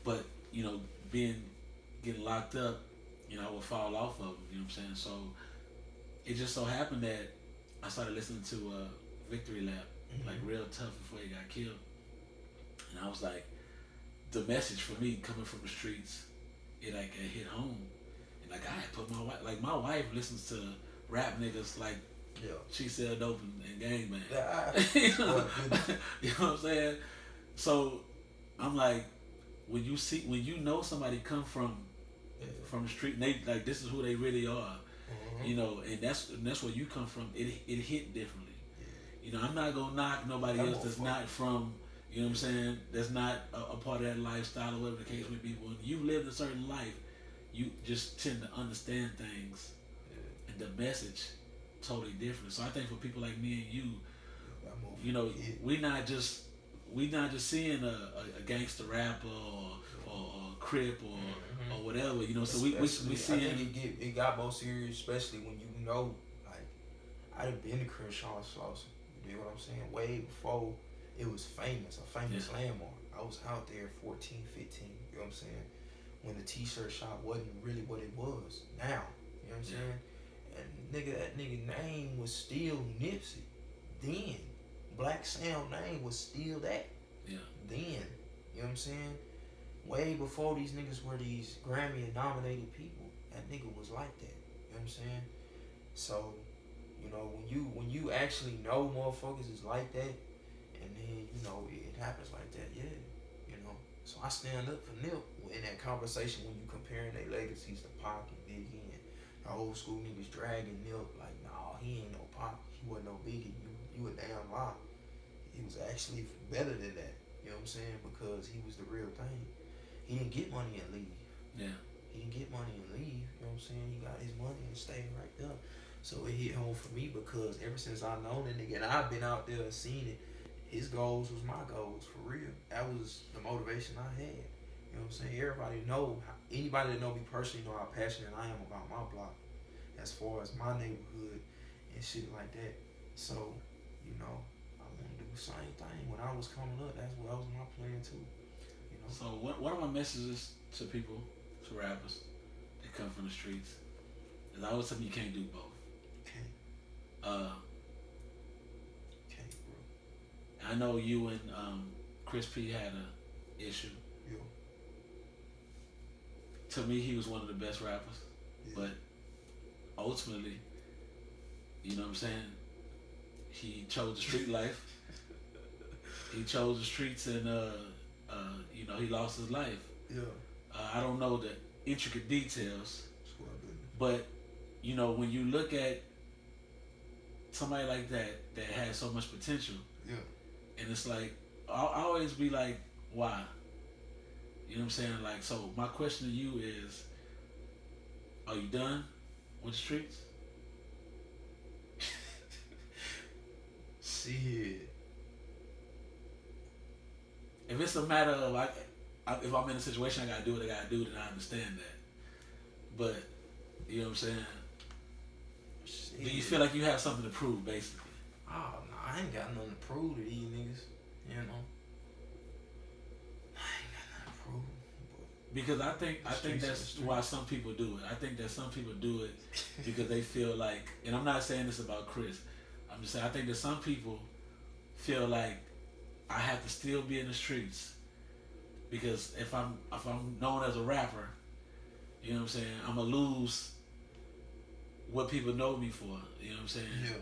But, you know, getting locked up, you know, I would fall off of him, you know what I'm saying? So it just so happened that I started listening to Victory Lap, like real tough before he got killed. And I was like, the message for me coming from the streets, it hit home. And like I had put my wife listens to rap niggas like she sell dope and gangbang. You know what I'm saying? So I'm like, when you know somebody come from the street and they like this is who they really are, you know, and that's where you come from, it hit differently. You know, I'm not gonna knock nobody else that's not from, you know what I'm saying, that's not a part of that lifestyle or whatever the case may be. When you lived a certain life, you just tend to understand things, and the message totally different. So I think for people like me and you know, we not just seeing a gangster rapper or a Crip or whatever, you know. So we seeing. I think it got more serious, especially when you know, like, I'd have been to Crenshaw and Slauson. You know what I'm saying? Way before it was famous, a famous landmark. I was out there 14, 15, you know what I'm saying? When the t-shirt shop wasn't really what it was now, you know what I'm saying? And that nigga name was still Nipsey. Then, Black Sound name was still that. Yeah. Then, you know what I'm saying? Way before these niggas were these Grammy nominated people, that nigga was like that, you know what I'm saying? So, you know, when you actually know motherfuckers is like that, and then, you know, it happens like that, you know. So I stand up for Nip in that conversation when you comparing their legacies to Pac and Biggie and the old school niggas dragging Nip like, nah, he ain't no Pac, he wasn't no Biggie, you a damn lie. He was actually better than that, you know what I'm saying? Because he was the real thing. He didn't get money and leave. Yeah. He didn't get money and leave, you know what I'm saying? He got his money and stayed right there. So it hit home for me because ever since I known that nigga, and I've been out there and seen it, his goals was my goals, for real. That was the motivation I had. You know what I'm saying? Anybody that know me personally know how passionate I am about my block as far as my neighborhood and shit like that. So you know, I want to do the same thing. When I was coming up, that was my plan too. You know. So what are my messages to people, to rappers that come from the streets? Is I always tell them you can't do both. Okay. Okay, bro. I know you and Chris P had a issue. Yeah. To me, he was one of the best rappers, but ultimately, you know what I'm saying? He chose the street life. He chose the streets, and you know, he lost his life. Yeah. I don't know the intricate details, but you know, when you look at somebody like that has so much potential, yeah, and it's like I always be like, why? You know what I'm saying? Like, so my question to you is, are you done with the streets? Shit. If it's a matter of if I'm in a situation I gotta do what I gotta do, then I understand that. But you know what I'm saying? Shit. Do you feel like you have something to prove, basically? Oh no, I ain't got nothing to prove to these niggas. You know, I ain't got nothing to prove. Because I think that's why some people do it. I think that some people do it because they feel like, and I'm not saying this about Chris. I'm just saying I think that some people feel like I have to still be in the streets because if I'm known as a rapper, you know what I'm saying, I'm gonna lose what people know me for. You know what I'm saying? Yeah.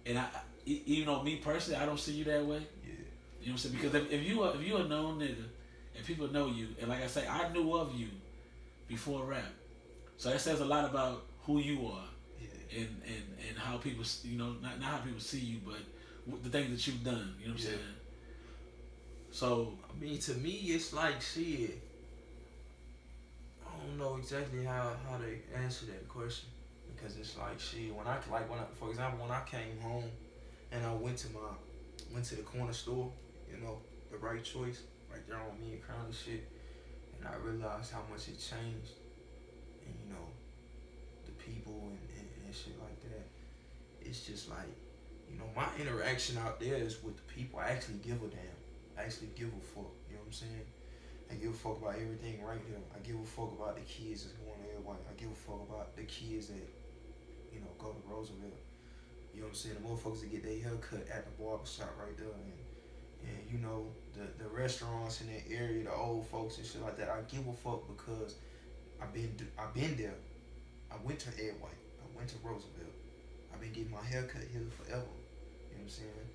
And you know, me personally, I don't see you that way. Yeah. You know what I'm saying? Because if you a known nigga and people know you, and like I say, I knew of you before rap, so that says a lot about who you are. Yeah. And how people, you know, not how people see you, but the things that you've done. You know what I'm saying? So I mean, to me, it's like shit. I don't know exactly how to answer that question because it's like shit. For example, when I came home and I went to the corner store, you know, the right choice right there on me and Crown and shit, and I realized how much it changed, and you know, the people and shit like that. It's just like, you know, my interaction out there is with the people. I actually give a damn. I actually give a fuck. You know what I'm saying? I give a fuck about everything right here. I give a fuck about the kids that's going to everybody. I give a fuck about the kids that, you know, go to Roosevelt. You know what I'm saying? The motherfuckers that get their hair cut at the barbershop right there. And you know, the restaurants in that area, the old folks and shit like that. I give a fuck because I've been there. I went to Ed White. I went to Roosevelt. I've been getting my hair cut here forever. You know what I'm saying?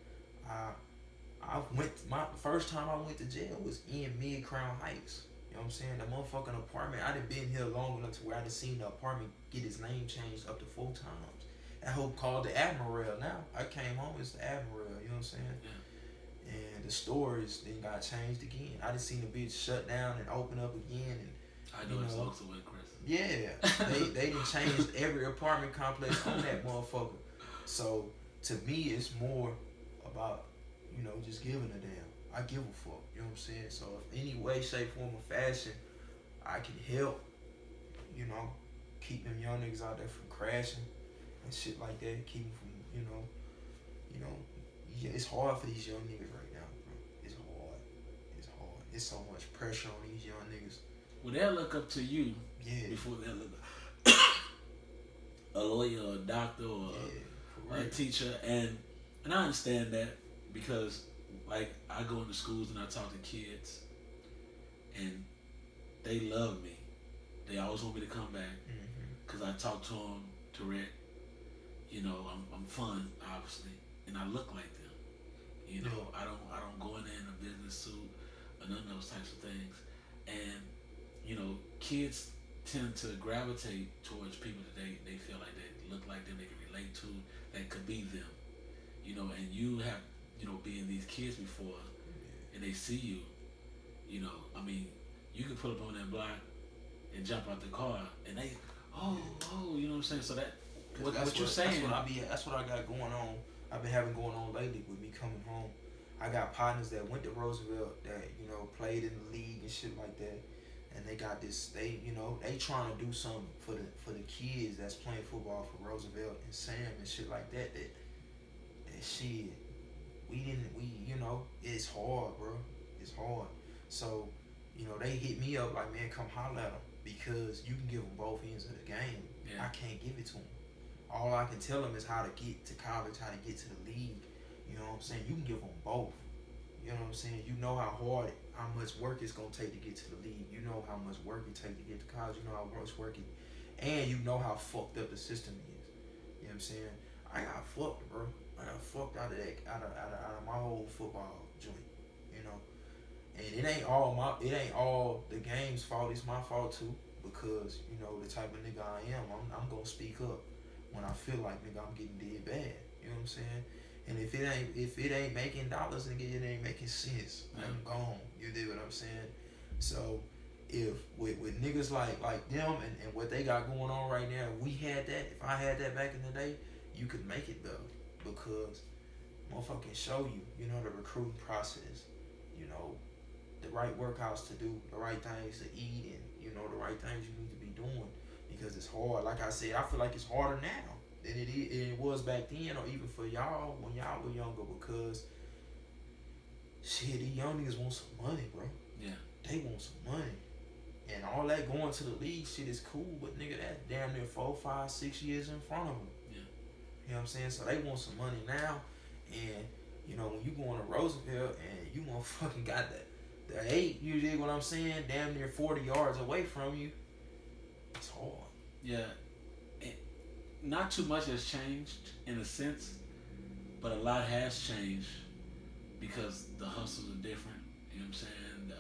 The first time I went to jail was in Mid-Crown Heights. You know what I'm saying? The motherfucking apartment, I done been here long enough to where I done seen the apartment get its name changed up to 4 times. That hoe called the Admiral now. I came home, it's the Admiral, you know what I'm saying? Yeah. And the stores then got changed again. I done seen the bitch shut down and open up again. And I know it's also with Chris. Yeah, they done changed every apartment complex on that motherfucker. So to me, it's more about, you know, just giving a damn. I give a fuck, you know what I'm saying? So if any way, shape, form, or fashion, I can help, you know, keep them young niggas out there from crashing and shit like that. Keep them from, you know, yeah, it's hard for these young niggas right now, bro. It's hard. It's hard. It's so much pressure on these young niggas. Well, they'll look up to you before they'll look up a lawyer or a doctor or a teacher, and I understand that because, like, I go into schools and I talk to kids, and they love me. They always want me to come back because I talk to them direct. You know, I'm fun, obviously, and I look like them. You know, I don't go in there in a business suit or none of those types of things. And you know, kids tend to gravitate towards people that they feel like they look like them, they can relate to, that could be them. You know, and you have, you know, being these kids before, and they see you. You know, I mean, you can pull up on that block and jump out the car, and they, you know what I'm saying? So what you're saying? That's what I got going on. I've been having going on lately with me coming home. I got partners that went to Roosevelt that, you know, played in the league and shit like that, and they got this. They trying to do something for the kids that's playing football for Roosevelt and Sam and shit like that. That shit. you know, it's hard, bro. It's hard. So, you know, they hit me up like, man, come holler at them because you can give them both ends of the game. Yeah. I can't give it to them. All I can tell them is how to get to college, how to get to the league. You know what I'm saying? You can give them both. You know what I'm saying? You know how much work it's gonna take to get to the league. You know how much work it takes to get to college. You know how much work it, and you know how fucked up the system is. You know what I'm saying? I got fucked, bro. I got fucked out of my whole football joint. You know, and it ain't all the game's fault. It's my fault too, because you know the type of nigga I am. I'm gonna speak up when I feel like nigga I'm getting dead bad. You know what I'm saying? And if it ain't making dollars, nigga, it ain't making sense. I'm gone. You dig what I'm saying? So if with niggas like them and what they got going on right now, if I had that back in the day, you could make it though. Because motherfucking show you know, the recruiting process, you know, the right workouts to do, the right things to eat, and you know, the right things you need to be doing. Because it's hard. Like I said, I feel like it's harder now than it was back then, or even for y'all when y'all were younger, because shit, these young niggas want some money, bro. Yeah. They want some money. And all that going to the league shit is cool, but nigga, that's damn near 4, 5, 6 years in front of them. Yeah. You know what I'm saying? So they want some money now, and you know, when you going to Roosevelt and you motherfucking got the 8, you dig what I'm saying? Damn near 40 yards away from you. It's hard. Yeah. Not too much has changed in a sense, but a lot has changed because the hustles are different. You know what I'm saying?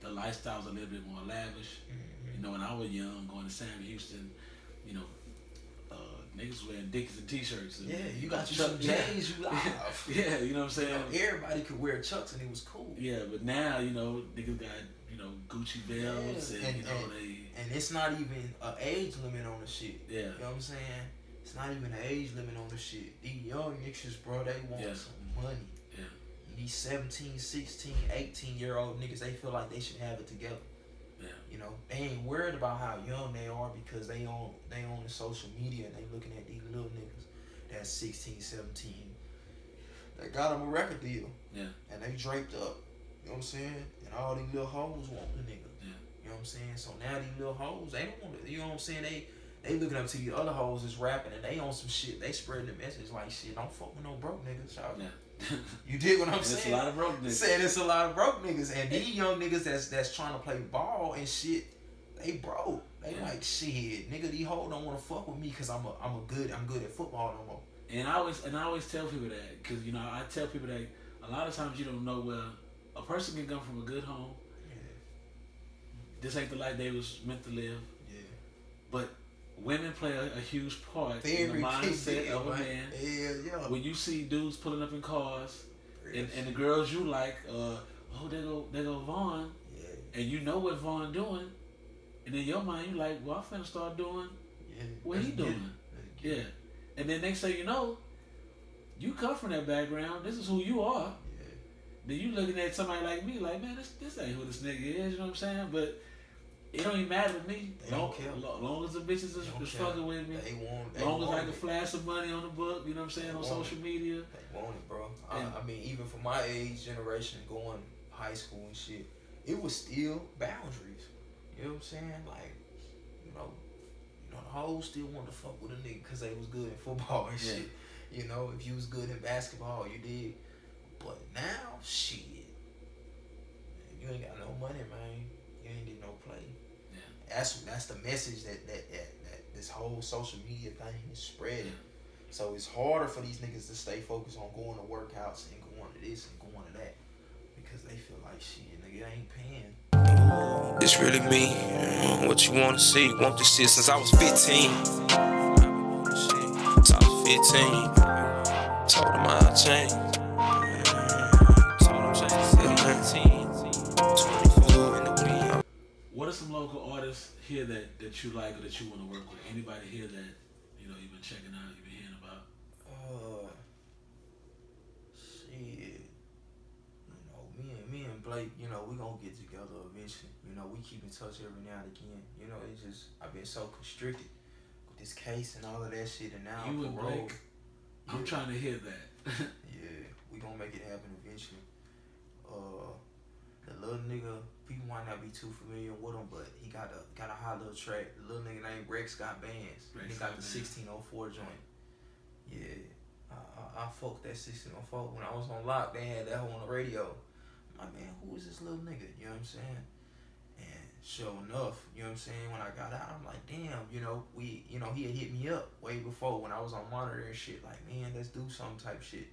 The lifestyle's a little bit more lavish. Mm-hmm. You know, when I was young, going to Sam Houston, you know, niggas wearing Dickies and t-shirts. And, yeah, you got you some J's, you live. Yeah, you know what I'm saying? You know, everybody could wear Chucks and it was cool. Yeah, but now, you know, niggas got, you know, Gucci belts and you know, and it's not even an age limit on the shit. Yeah. You know what I'm saying? It's not even an age limit on the shit. These young niggas, bro, they want some money. Yeah. These 17, 16, 18-year-old niggas, they feel like they should have it together. Yeah. You know, they ain't worried about how young they are because they on the social media and they looking at these little niggas that's 16, 17. They got them a record deal. Yeah. And they draped up. You know what I'm saying? And all these little hoes want the nigga. Yeah. You know what I'm saying? So now these little hoes, they don't want to, you know what I'm saying? They looking up to these other hoes that's rapping and they on some shit. They spreading the message like, shit, don't fuck with no broke niggas. Yeah. You dig what I'm saying? It's a lot of broke niggas. Saying it's a lot of broke niggas. And these young niggas that's trying to play ball and shit, they broke. They like, shit, nigga, these hoes don't want to fuck with me because I'm good at football no more. And I always tell people that, because, you know, I tell people that a lot of times you don't know where a person can come from a good home. Yeah. This ain't the life they was meant to live. Yeah. But women play a huge part in the mindset of a man. Yeah. When you see dudes pulling up in cars, and the girls you like, oh, they go Vawn, and you know what Vawn doing, and in your mind you like, well, I'm finna start doing what he doing. Yeah. And then next thing you know, you come from that background. This is who you are. Yeah. Then you looking at somebody like me, like, man, this ain't who this nigga is. You know what I'm saying? But it don't even matter to me. They don't care. Long as the bitches is fucking with me. They long as I want can it. flash some money on the book. You know what I'm saying? On social media. They want it, bro. I mean, even for my age generation, going high school and shit, it was still boundaries. You know what I'm saying? Like, you know, the hoes still wanted to fuck with a nigga because they was good in football and shit. You know, if you was good in basketball, you did. But now, shit, you ain't got no money, man. You ain't get no play. Yeah. That's the message that this whole social media thing is spreading. Yeah. So it's harder for these niggas to stay focused on going to workouts and going to this and going to that because they feel like shit, nigga, ain't paying. This really me, what you wanna see, want this shit since I was 15. Since I was 15, told them I'll change. Told them change 24 in the week. What are some local artists here that you like or that you want to work with? Anybody here that, you know, you've been checking out, you've been hearing about? Shit. You know, me and Blake, you know, we gonna get together eventually. You know, we keep in touch every now and again. You know, it's just, I've been so constricted with this case and all of that shit, and now you I'm and parole. Blake, I'm trying to hear that. Yeah, we gonna make it happen eventually. The little nigga, people might not be too familiar with him, but he got a hot little track. The little nigga named Rex got bands. He got the 1604 joint. Yeah, I fucked that 1604. When I was on lock, they had that on the radio. I'm like, man, who is this little nigga? You know what I'm saying? And sure enough, you know what I'm saying, when I got out, I'm like, damn, he had hit me up way before when I was on Monitor and shit, like, man, let's do some type shit.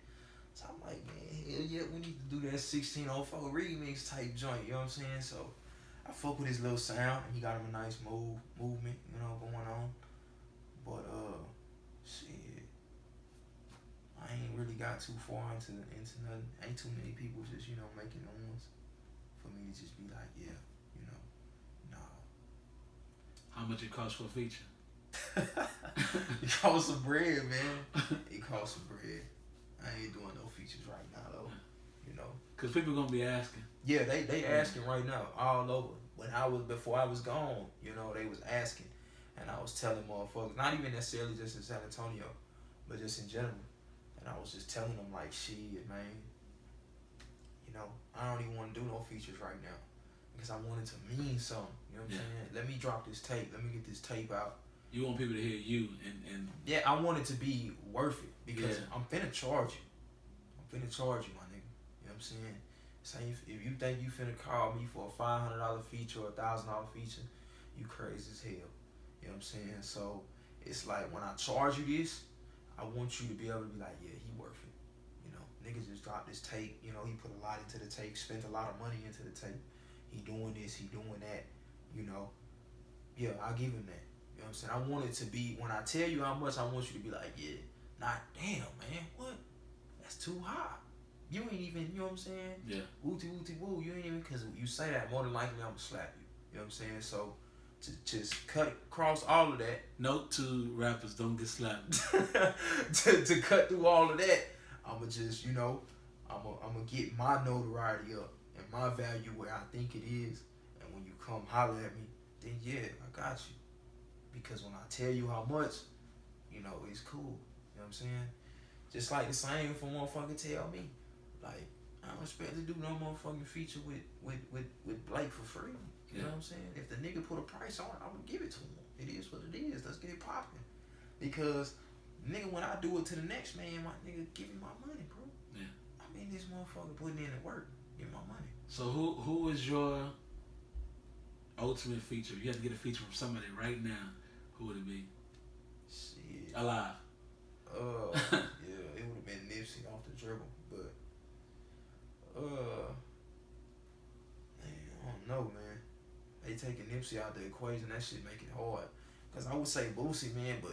So I'm like, man, hell yeah, we need to do that 1604 remix type joint, you know what I'm saying? So I fuck with his little sound, and he got him a nice movement, going on. But shit, I ain't really got too far into nothing. Ain't too many people just, making ones for me to just be like, yeah, nah. How much it costs for a feature? It costs some bread, man. It costs some bread. I ain't doing no features right now though. Cause people gonna be asking. Yeah, they asking right now all over. Before I was gone, they was asking, and I was telling motherfuckers, not even necessarily just in San Antonio, but just in general. And I was just telling them like, shit, man. I don't even want to do no features right now because I want it to mean something. You know what I'm saying? Let me drop this tape. Let me get this tape out. You want people to hear you and yeah, I want it to be worth it because I'm finna charge you. I'm finna charge you, my nigga. You know what I'm saying? Say if you think you finna call me for a $500 feature or a $1,000 feature, you crazy as hell. You know what I'm saying? So it's like when I charge you this, I want you to be able to be like, yeah, he worth it. Niggas just dropped this tape. He put a lot into the tape, spent a lot of money into the tape. He doing this, he doing that. Yeah, I'll give him that. You know what I'm saying? I want it to be, when I tell you how much, I want you to be like, yeah, not damn, man, what? That's too high. You ain't even, you know what I'm saying? Yeah. Wooty woo. You ain't even, because you say that, more than likely I'm going to slap you. You know what I'm saying? So, to just cross all of that. Note to rappers, don't get slapped. to cut through all of that, I'ma just, I'ma get my notoriety up and my value where I think it is. And when you come holler at me, then yeah, I got you. Because when I tell you how much, it's cool. You know what I'm saying? Just like the same if a motherfucker tell me. Like, I don't expect to do no motherfucking feature with Blake for free. You know what I'm saying? If the nigga put a price on it, I'm gonna give it to him. It is what it is. Let's get it popping. Because nigga, when I do it to the next man, my nigga, give me my money, bro. Yeah. I mean, this motherfucker putting in the work. Give me my money. So who is your ultimate feature? If you had to get a feature from somebody right now, who would it be? Shit. Alive. Yeah, it would have been Nipsey off the dribble, but man, I don't know, man. They taking Nipsey out the equation. That shit make it hard. Cause I would say Boosie, man, but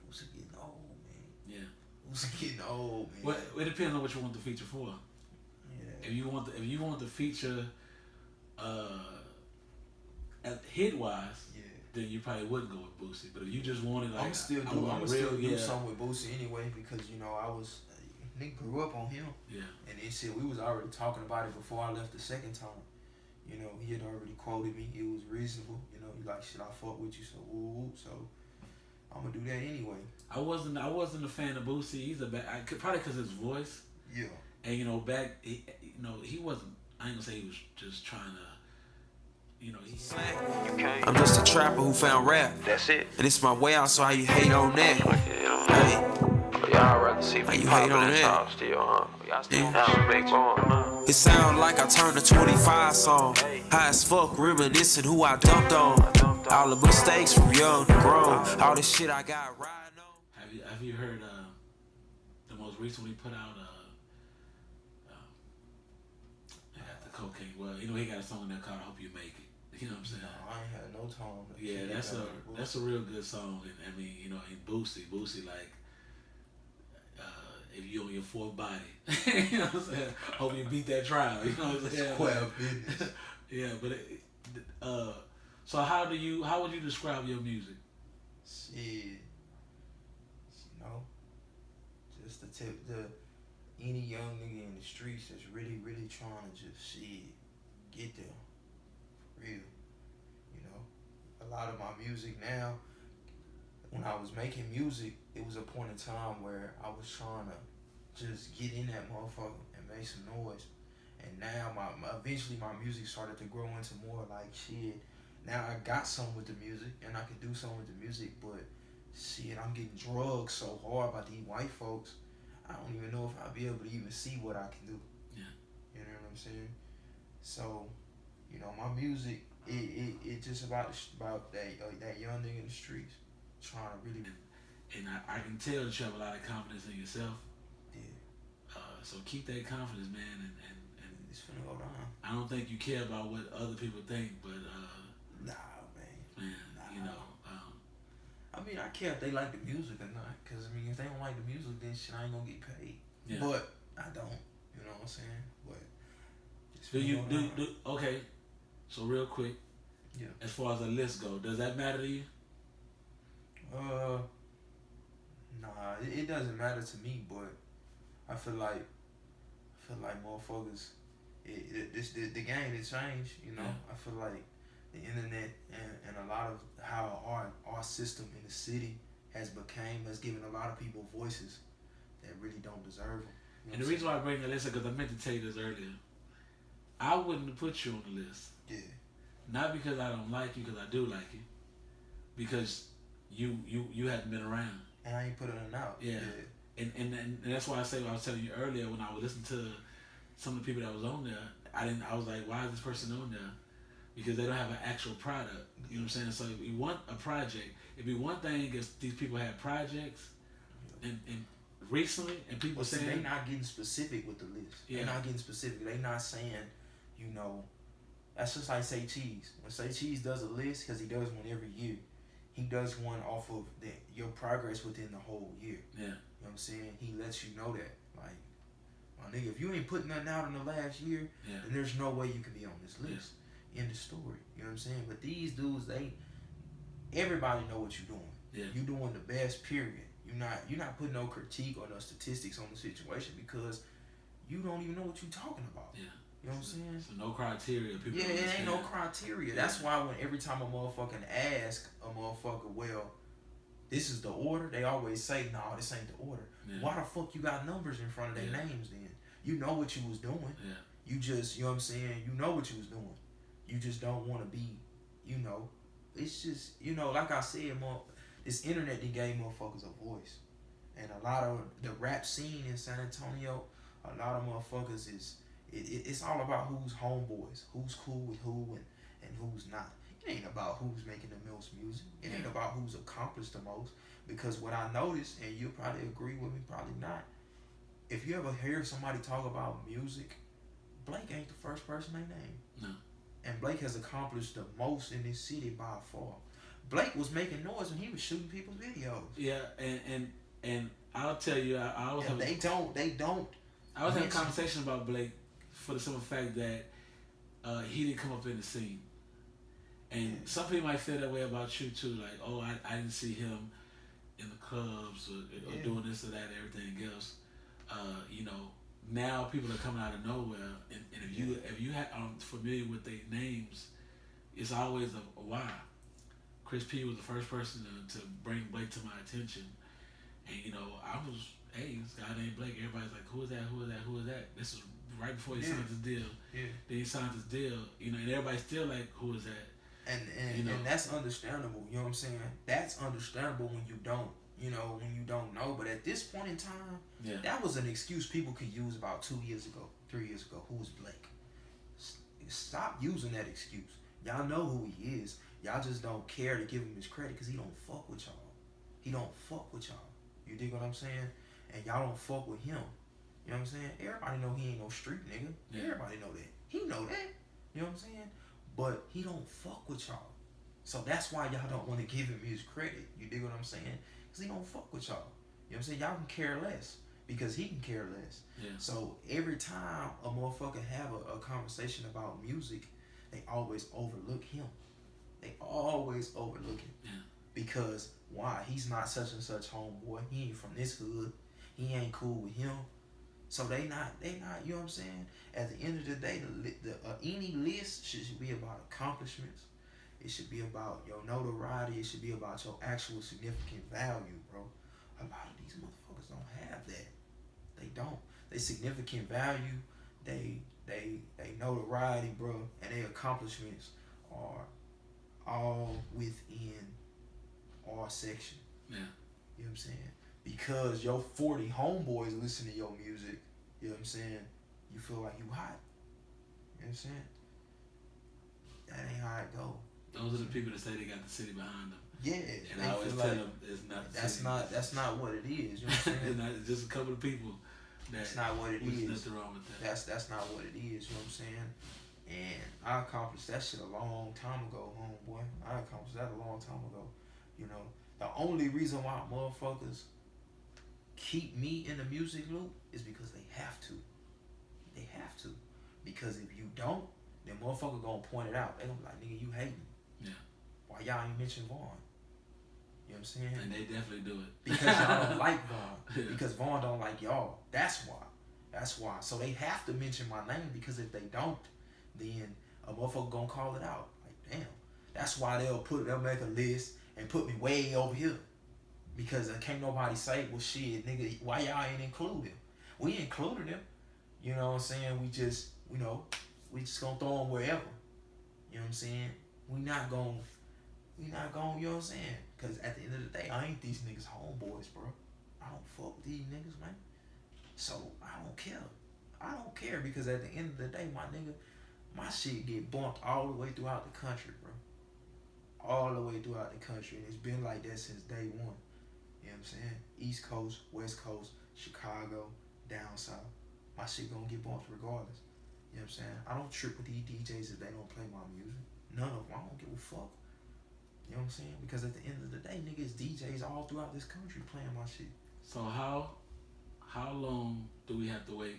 Boosie getting old, man. Yeah. Boosie getting old, man. Well, it depends on what you want the feature for. Yeah. If you want the feature, hit wise, then you probably wouldn't go with Boosie. But if you just wanted like, I'm still do something with Boosie anyway because I was nigga grew up on him. Yeah. And they said we was already talking about it before I left the second time. He had already quoted me. It was reasonable. He like, shit, I fuck with you, so woo. So I'm gonna do that anyway. I wasn't a fan of Boosie. He's probably because his voice. Yeah. And back, he wasn't. I ain't gonna say he was just trying to. I'm just a trapper who found rap. That's it. And it's my way out, so how you hate on that? Hey. Y'all rather see How me you hate poppin' on and that? talk still, huh? Y'all still have to make more. It sound like I turned a 25 song. High as fuck, reminiscing who I dumped on. All the mistakes from young to grown. All the shit I got riding on. Have you heard the most recently put out the cocaine? Well, he got a song in there called "I Hope You Make It." You know what I'm saying? No, I ain't had no time. Yeah, that's a real good song. And I mean, and Boosie like. If you on your fourth body, you know what I'm saying? Hope you beat that trial. You know what I'm saying? Square business. Yeah, but so how would you describe your music? Shit, just any young nigga in the streets that's really, really trying to just get there, for real. A lot of my music now. When I was making music, it was a point in time where I was trying to just get in that motherfucker and make some noise. And now eventually my music started to grow into more like shit. Now I got some with the music and I can do something with the music, but shit, I'm getting drugged so hard by these white folks. I don't even know if I'll be able to even see what I can do. Yeah. You know what I'm saying? So, you know, my music, it just about that young nigga in the streets trying to really. And I can tell that you have a lot of confidence in yourself. Yeah. So keep that confidence, man, and it's finna go down. I don't think you care about what other people think, but nah, man. Nah. You know. I mean, I care if they like the music or not, cause I mean, if they don't like the music, then shit, I ain't gonna get paid. Yeah. But I don't. You know what I'm saying? But do okay? So real quick. Yeah. As far as the list go, does that matter to you? Nah, it doesn't matter to me, but I feel like motherfuckers, the game it changed, you know. Yeah. I feel like the internet and a lot of how our system in the city has given a lot of people voices that really don't deserve them. You know And the reason why I bring the list is because I meant to tell you this earlier. I wouldn't have put you on the list. Yeah. Not because I don't like you, because I do like you. Because you hadn't been around. And I ain't put it out. Yeah. And that's why I say what I was telling you earlier when I was listening to some of the people that was on there. I was like, why is this person on there? Because they don't have an actual product. You know what I'm saying? So if we want a project, it'd be one thing if these people had projects and recently and people saying they not getting specific with the list. Yeah. They're not getting specific. They not saying, you know, that's just like Say Cheese. When Say Cheese does a list, because he does one every year, he does one off of your progress within the whole year. Yeah. You know what I'm saying? He lets you know that. Like, my nigga, if you ain't putting nothing out in the last year, Yeah. then there's no way you can be on this list. End of story. You know what I'm saying? But these dudes, everybody know what you're doing. Yeah. You doing the best, period. You're not putting no critique or no statistics on the situation because you don't even know what you're talking about. Yeah. You know what I'm saying? So no criteria. People Yeah, it ain't no understand. criteria. Yeah. That's why every time a motherfucking ask a motherfucker, well, this is the order, they always say, no, this ain't the order. Yeah. Why the fuck you got numbers in front of their Yeah. names then? You know what you was doing. Yeah. You just, you know what I'm saying? You know what you was doing. You just don't want to be, you know. It's just, you know, like I said, this internet done gave motherfuckers a voice. And a lot of the rap scene in San Antonio, a lot of motherfuckers it's all about who's homeboys, who's cool with who and who's not. It ain't about who's making the most music. It ain't about who's accomplished the most. Because what I noticed, and you'll probably agree with me, probably not, if you ever hear somebody talk about music, Blake ain't the first person they name. No. And Blake has accomplished the most in this city by far. Blake was making noise when he was shooting people's videos. Yeah, and I'll tell you, I was having, they don't. I was having a conversation about Blake for the simple fact that he didn't come up in the scene. And some people might feel that way about you too, like, oh, I didn't see him in the clubs or doing this or that and everything else. You know, now people are coming out of nowhere, and if you are familiar with their names, it's always a why. Chris P was the first person to bring Blake to my attention, and you know, I was, hey, this guy named Blake. Everybody's like, who is that? Who is that? Who is that? This is right before he signed his deal. Yeah. Then he signed his deal, you know, and everybody's still like, who is that? And you know, and that's understandable. You know what I'm saying? That's understandable when you don't. You know, when you don't know. But at this point in time, that was an excuse people could use about 2 years ago, 3 years ago. Who is Blake? Stop using that excuse. Y'all know who he is. Y'all just don't care to give him his credit because he don't fuck with y'all. He don't fuck with y'all. You dig what I'm saying? And y'all don't fuck with him. You know what I'm saying? Everybody know he ain't no street nigga. Yeah. Everybody know that. He know that. You know what I'm saying? But he don't fuck with y'all. So that's why y'all don't want to give him his credit. You dig what I'm saying? Because he don't fuck with y'all. You know what I'm saying? Y'all can care less because he can care less. Yeah. So every time a motherfucker have a conversation about music, they always overlook him. They always overlook him. Yeah. Because why? He's not such and such homeboy. He ain't from this hood. He ain't cool with him. So they not, you know what I'm saying? At the end of the day, any list should be about accomplishments. It should be about your notoriety. It should be about your actual significant value, bro. A lot of these motherfuckers don't have that. They don't. They significant value, they notoriety, bro, and their accomplishments are all within our section. Yeah. You know what I'm saying? Because your 40 homeboys listen to your music, you know what I'm saying? You feel like you hot. You know what I'm saying? That ain't how it go. Those are the people that say they got the city behind them. Yeah. And I always tell them it's not the city. That's not what it is. You know what I'm saying? It's just a couple of people. That's not what it is. There's nothing wrong with that. That's not what it is. You know what I'm saying? And I accomplished that shit a long time ago, homeboy. I accomplished that a long time ago. You know, the only reason why motherfuckers keep me in the music loop is because they have to. They have to. Because if you don't, then motherfucker gonna point it out. They gonna be like, nigga, you hating. Yeah. Why y'all ain't mention Vawn? You know what I'm saying? And they definitely do it. Because y'all don't like Vawn. Yeah. Because Vawn don't like y'all. That's why. That's why. So they have to mention my name, because if they don't, then a motherfucker gonna call it out. Like, damn. That's why they'll make a list and put me way over here. Because can't nobody say, well, shit, nigga, why y'all ain't include him? We included him. You know what I'm saying? We just gonna throw him wherever. You know what I'm saying? We not gonna, you know what I'm saying? Because at the end of the day, I ain't these niggas homeboys, bro. I don't fuck with these niggas, man. So, I don't care. I don't care, because at the end of the day, my nigga, my shit get bumped all the way throughout the country, bro. All the way throughout the country. And it's been like that since day one. You know what I'm saying? East Coast, West Coast, Chicago, down south. My shit gonna get bumped regardless. You know what I'm saying? I don't trip with these DJs if they don't play my music. None of them. I don't give a fuck. You know what I'm saying? Because at the end of the day, niggas, DJs all throughout this country playing my shit. So how long do we have to wait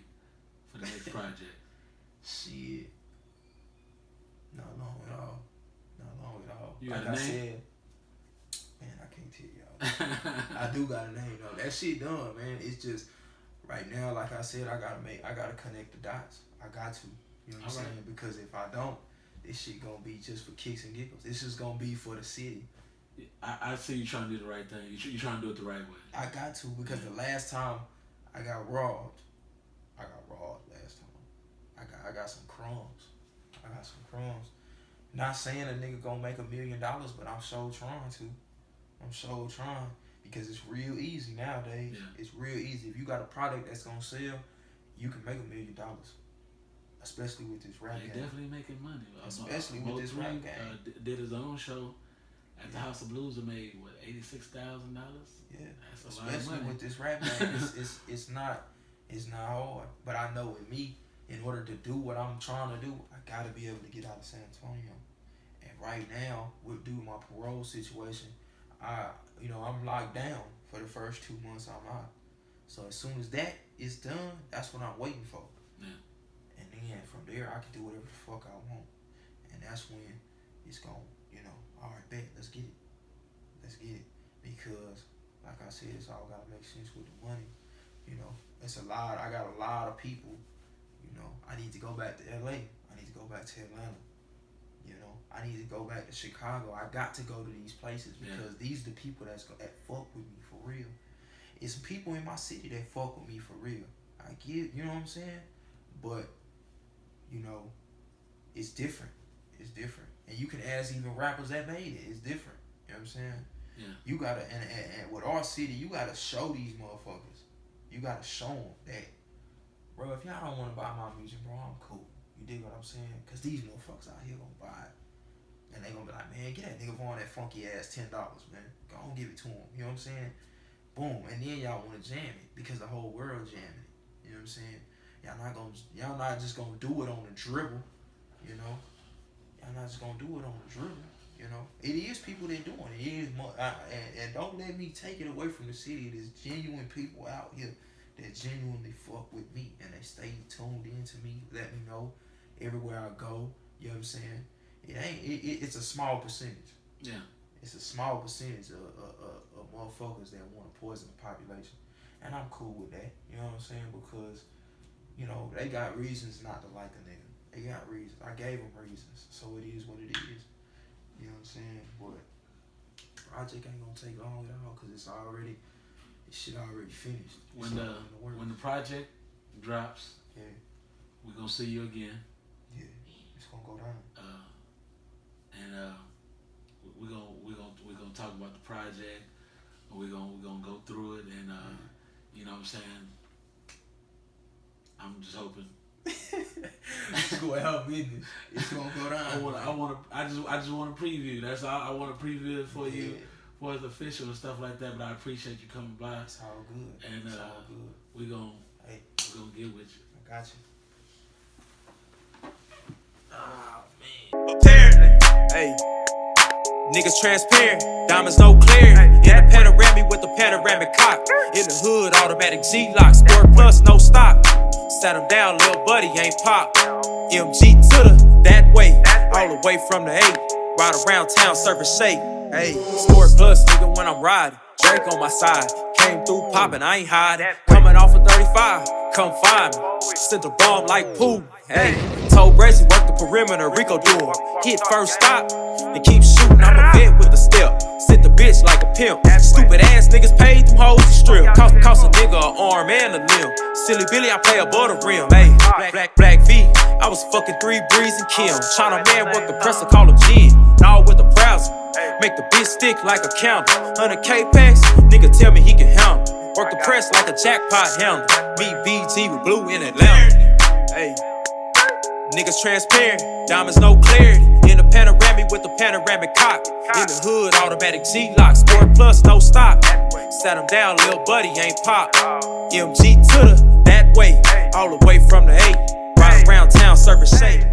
for the next project? Shit. Not long at all. Not long at all. You like got a I name? said, man, I can't tell y'all. I do got a name though. That shit done, man. It's just right now, like I said, I gotta connect the dots. I got to. You know what I'm saying? Because if I don't, this shit gonna be just for kicks and giggles. This is gonna be for the city. I see you trying to do the right thing. You trying to do it the right way. I got to, because the last time I got robbed last time. I got some crumbs. I got some crumbs. Not saying a nigga gonna make $1 million, but I'm sure trying to. I'm sure trying, because it's real easy nowadays. Yeah. It's real easy. If you got a product that's gonna sell, you can make $1 million. Especially with this rap game. They definitely making money. Especially with this rap game. Did his own show at the House of Blues and made what, $86,000? Yeah, that's a lot of especially money. with this rap game. it's not hard. But I know with me, in order to do what I'm trying to do, I gotta be able to get out of San Antonio. And right now, with my parole situation, I'm locked down for the first 2 months I'm out. So as soon as that is done, that's what I'm waiting for. Yeah. And then from there, I can do whatever the fuck I want. And that's when it's going, all right, bet, let's get it. Let's get it. Because, like I said, it's all got to make sense with the money. It's a lot. I got a lot of people. I need to go back to LA. I need to go back to Atlanta. I need to go back to Chicago. I got to go to these places, because these are the people that fuck with me for real. It's people in my city that fuck with me for real. I get, you know what I'm saying? But, it's different. It's different. And you can ask even rappers that made it. It's different. You know what I'm saying? Yeah. You gotta, and with our city, you gotta show these motherfuckers. You gotta show them that, bro, if y'all don't want to buy my music, bro, I'm cool. You dig what I'm saying? Because these motherfuckers out here gonna buy it. And they gonna be like, man, get that nigga Vawn that funky ass $10, man. Go on, give it to him. You know what I'm saying? Boom. And then y'all want to jam it, because the whole world jamming it. You know what I'm saying? Y'all not just gonna do it on the dribble. Y'all not just gonna do it on the dribble. It is people that doing it. It is and don't let me take it away from the city. There's genuine people out here that genuinely fuck with me, and they stay tuned in to me, let me know everywhere I go. You know what I'm saying? It's a small percentage. Yeah. It's a small percentage of motherfuckers that want to poison the population. And I'm cool with that. You know what I'm saying? Because, they got reasons not to like a nigga. They got reasons. I gave them reasons. So it is what it is. You know what I'm saying? But project ain't gonna take long at all, because it's this shit already finished. When the project drops, yeah, we're gonna see you again. yeah, it's gonna go down. And we're gonna talk about the project. We're gonna go through it, and you know what I'm saying. I'm just hoping. It's gonna help business. It's gonna go down. I just want to preview. That's all. I want to preview it for you, for it's official and stuff like that. But I appreciate you coming by. It's all good. And it's all good. we're gonna get with you. I got you. Oh man. Apparently, hey. Niggas transparent, diamonds no clarity. In the panoramic with the panoramic cock. In the hood, automatic G-lock. Sport plus, no stop. Sat him down, little buddy ain't pop. MG to the that way, all the way from the 8. Ride around town, serving shake. Hey, sport plus, nigga, when I'm riding. Drake on my side, came through popping, I ain't hiding. Coming off of 35, come find me. Sent a bomb like poo. Hey, told Bracy work the perimeter, Rico do him. Hit first stop and keep shooting. I'm a vet with the step. Sit the bitch like a pimp. Stupid ass niggas paid them hoes to strip. Cost a nigga an arm and a limb. Silly Billy, I play above the rim. Hey, black V, I was fucking 3 Breeze and Kim. China man work the presser, call him G. All with the browser. Make the bitch stick like a counter. 100K packs, nigga tell me he can handle. Work the press like a jackpot handle. Meet BG with Blue in Atlanta. Hey, niggas transparent, diamonds no clarity. In the panoramic with the panoramic cock. In the hood, automatic G-lock. Sport plus, no stop. Sat him down, little buddy ain't pop. MG to the that way, all the way from the 8. Ride around town, serving shade.